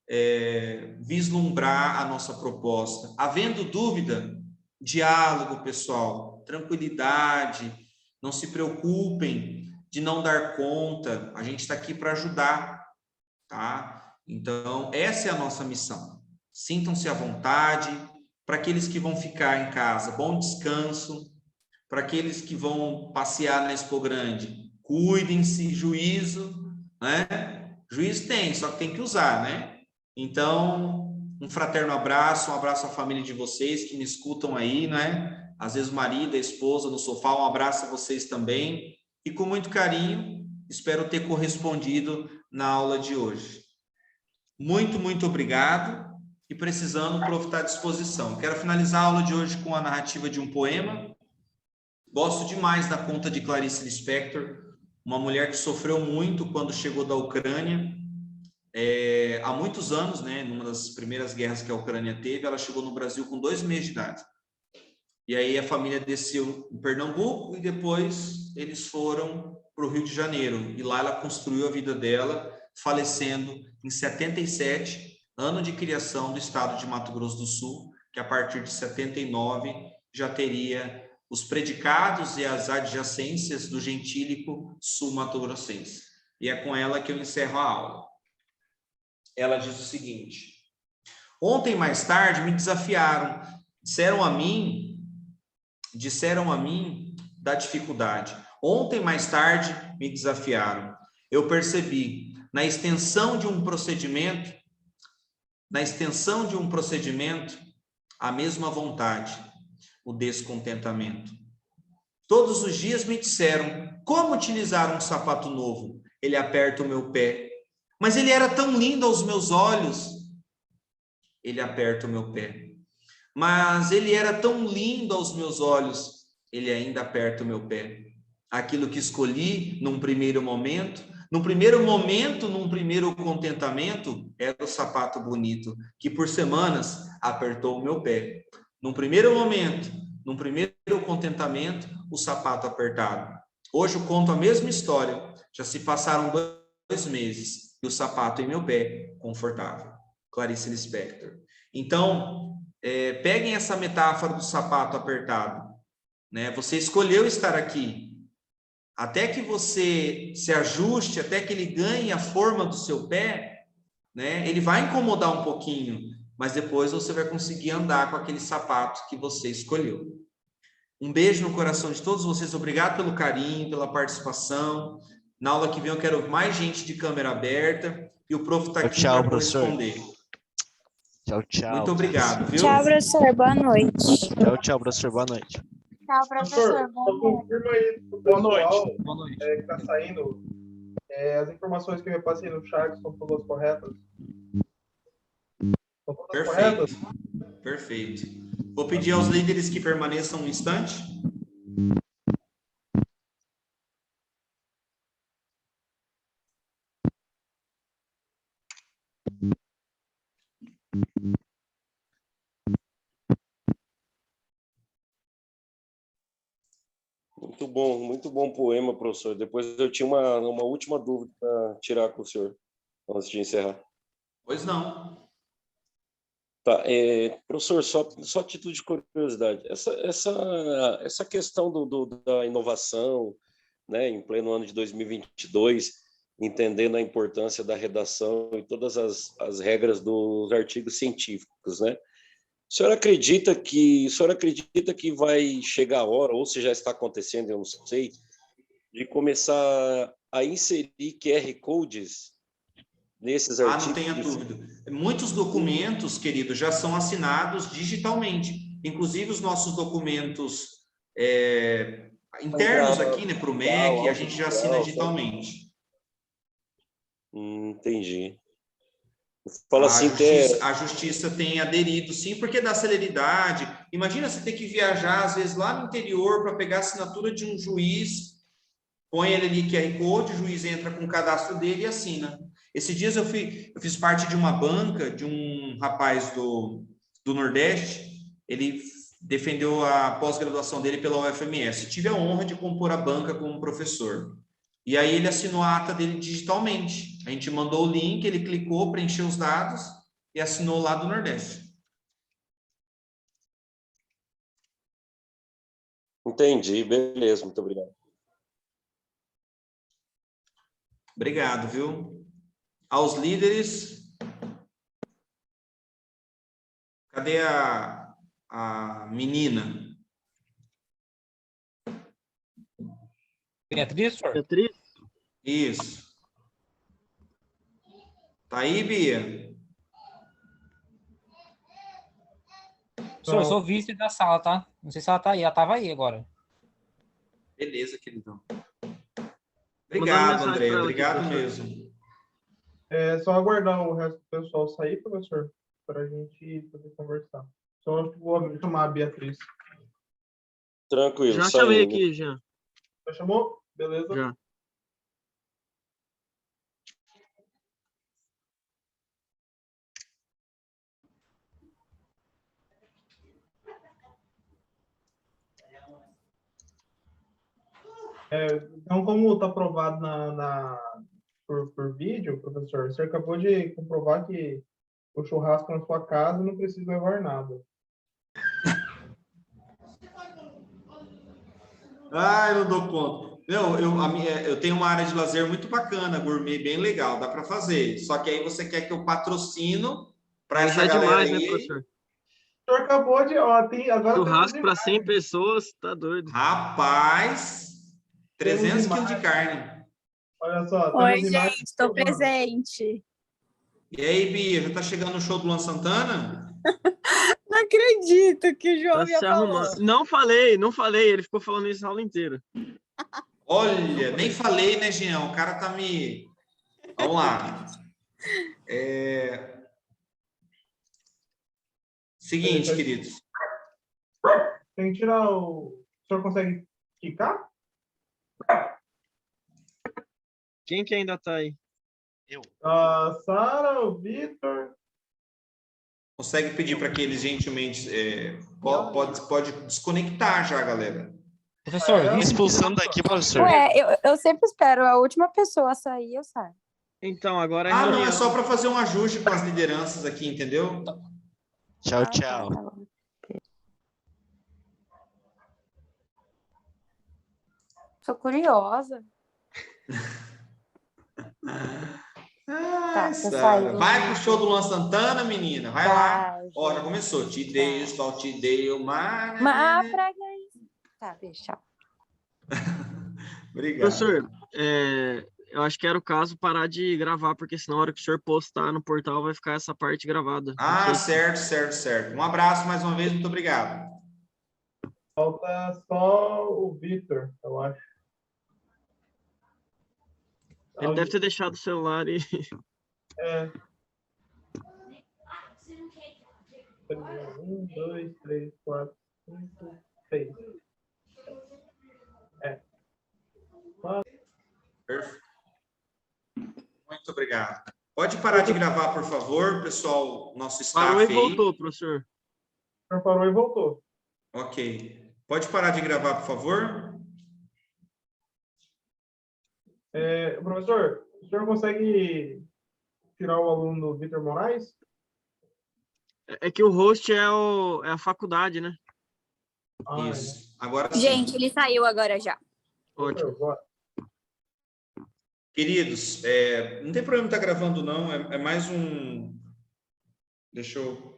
vislumbrar a nossa proposta. Havendo dúvida, diálogo, pessoal, tranquilidade, não se preocupem de não dar conta, a gente está aqui para ajudar, tá? Então, essa é a nossa missão. Sintam-se à vontade. Para aqueles que vão ficar em casa, bom descanso. Para aqueles que vão passear na Expo Grande, cuidem-se, juízo, né? Juízo tem, só que tem que usar, né? Então, um fraterno abraço, um abraço à família de vocês que me escutam aí, né? Às vezes o marido, a esposa no sofá, um abraço a vocês também. E com muito carinho, espero ter correspondido na aula de hoje. Muito, muito obrigado. E precisando, o prof está à disposição. Quero finalizar a aula de hoje com a narrativa de um poema. Gosto demais da conta de Clarice Lispector, uma mulher que sofreu muito quando chegou da Ucrânia. Há muitos anos, né, numa das primeiras guerras que a Ucrânia teve, ela chegou no Brasil com 2 meses de idade. E aí a família desceu em Pernambuco e depois eles foram para o Rio de Janeiro. E lá ela construiu a vida dela, falecendo em 77, ano de criação do estado de Mato Grosso do Sul, que a partir de 79 já teria os predicados e as adjacências do gentílico sul-mato-grossense. E é com ela que eu encerro a aula. Ela diz o seguinte: ontem mais tarde me desafiaram, disseram a mim da dificuldade. Ontem mais tarde me desafiaram. Eu percebi na extensão de um procedimento, a mesma vontade, o descontentamento. Todos os dias me disseram como utilizar um sapato novo. Ele aperta o meu pé, mas ele era tão lindo aos meus olhos. Ele aperta o meu pé, mas ele era tão lindo aos meus olhos. Ele ainda aperta o meu pé. Aquilo que escolhi num primeiro contentamento, era o sapato bonito, que por semanas apertou o meu pé. Num primeiro contentamento, o sapato apertado. Hoje eu conto a mesma história. Já se passaram 2 meses e o sapato em meu pé, confortável. Clarice Lispector. Então, peguem essa metáfora do sapato apertado, né? Você escolheu estar aqui. Até que você se ajuste, até que ele ganhe a forma do seu pé, né? Ele vai incomodar um pouquinho, mas depois você vai conseguir andar com aquele sapato que você escolheu. Um beijo no coração de todos vocês. Obrigado pelo carinho, pela participação. Na aula que vem eu quero mais gente de câmera aberta e o prof está aqui para responder. Tchau, tchau. Muito obrigado, viu? Tchau, professor. Boa noite. Tchau, professor. Boa noite. Tchau, professor. Só confirma aí pro pessoal que está saindo. As informações que eu passei no chat são todas corretas? São todas corretas? Perfeito. Vou pedir aos líderes que permaneçam um instante. Muito bom poema, professor. Depois eu tinha uma última dúvida para tirar com o senhor, antes de encerrar. Pois não. Tá, professor, só título de curiosidade. Essa questão da inovação, né, em pleno ano de 2022, entendendo a importância da redação e todas as regras dos artigos científicos, né? O senhor acredita que vai chegar a hora, ou se já está acontecendo, eu não sei, de começar a inserir QR Codes nesses artigos? Não tenha dúvida. Muitos documentos, querido, já são assinados digitalmente. Inclusive os nossos documentos internos aqui, né, para o MEC, a gente já assina digitalmente. Entendi. Fala assim, a justiça tem aderido, sim, porque dá celeridade. Imagina você ter que viajar, às vezes, lá no interior para pegar a assinatura de um juiz, põe ele ali QR Code, o juiz entra com o cadastro dele e assina. Esses dias eu fiz parte de uma banca de um rapaz do Nordeste, ele defendeu a pós-graduação dele pela UFMS. Tive a honra de compor a banca como professor. E aí ele assinou a ata dele digitalmente. A gente mandou o link, ele clicou, preencheu os dados e assinou lá do Nordeste. Entendi, beleza, muito obrigado. Obrigado, viu? Aos líderes. Cadê a menina? Beatriz, senhor? Beatriz? Isso. Tá aí, Bia? Senhor, eu sou vice da sala, tá? Não sei se ela tá aí. Ela tava aí agora. Beleza, queridão. Obrigado, André. Obrigado mesmo. É só aguardar o resto do pessoal sair, professor, para a gente poder conversar. Só vou chamar a Beatriz. Tranquilo. Já chamei aqui, já. Já chamou? Beleza? Já. Então, como está aprovado por vídeo, professor, você acabou de comprovar que o churrasco na sua casa e não precisa levar nada. Ah, eu não dou conta. Não, eu tenho uma área de lazer muito bacana, gourmet, bem legal, dá para fazer. Só que aí você quer que eu patrocino para essa Já é galera demais, né, aí. professor? O senhor acabou de... Ó, agora Churrasco para 100 pessoas, tá doido. Rapaz, 300 quilos de imagens. carne. Olha só. Oi, gente, estou presente. E aí, Bia, já tá chegando o show do Luan Santana? Não acredito que o João Tá me se falou. arrumando. Não falei. Ele ficou falando isso a aula inteira. Olha, nem falei, né, Jean? O cara tá me... Vamos lá. Seguinte, queridos. Tem que tirar o... O senhor consegue quicar? Quem que ainda tá aí? Eu. A Sara, o Vitor... Consegue pedir para que eles gentilmente... pode desconectar já, galera. Professor, Expulsando daqui, professor. Ué, eu sempre espero a última pessoa sair, eu saio. Então, agora é Ah, não, reunião. é só para fazer um ajuste com as lideranças aqui, entendeu? Tchau, tchau. Sou curiosa. Ai, você Sara. saiu. Vai pro show do Luan Santana, menina. Vai lá. Vai, Ó, já começou. Te dei, só te dei o mar. Mas praga isso. Tá, deixa. Obrigado. Professor, eu acho que era o caso parar de gravar, porque senão a hora que o senhor postar no portal vai ficar essa parte gravada. Ah, certo. Um abraço mais uma vez, muito obrigado. Falta só o Vitor, eu acho. Ele deve ter deixado o celular e... É. 1, 2, 3, 4, 5, 6. Perfeito. Muito obrigado. Pode parar de gravar, por favor, pessoal, nosso staff Parou e aí. voltou, professor. Parou e voltou. Ok. Pode parar de gravar, por favor? Professor, o senhor consegue tirar o aluno do Vitor Moraes? É que o host é a faculdade, né? Isso. Agora sim. Gente, ele saiu agora já. Ótimo. Queridos, não tem problema estar gravando, não. É mais um... Deixa eu...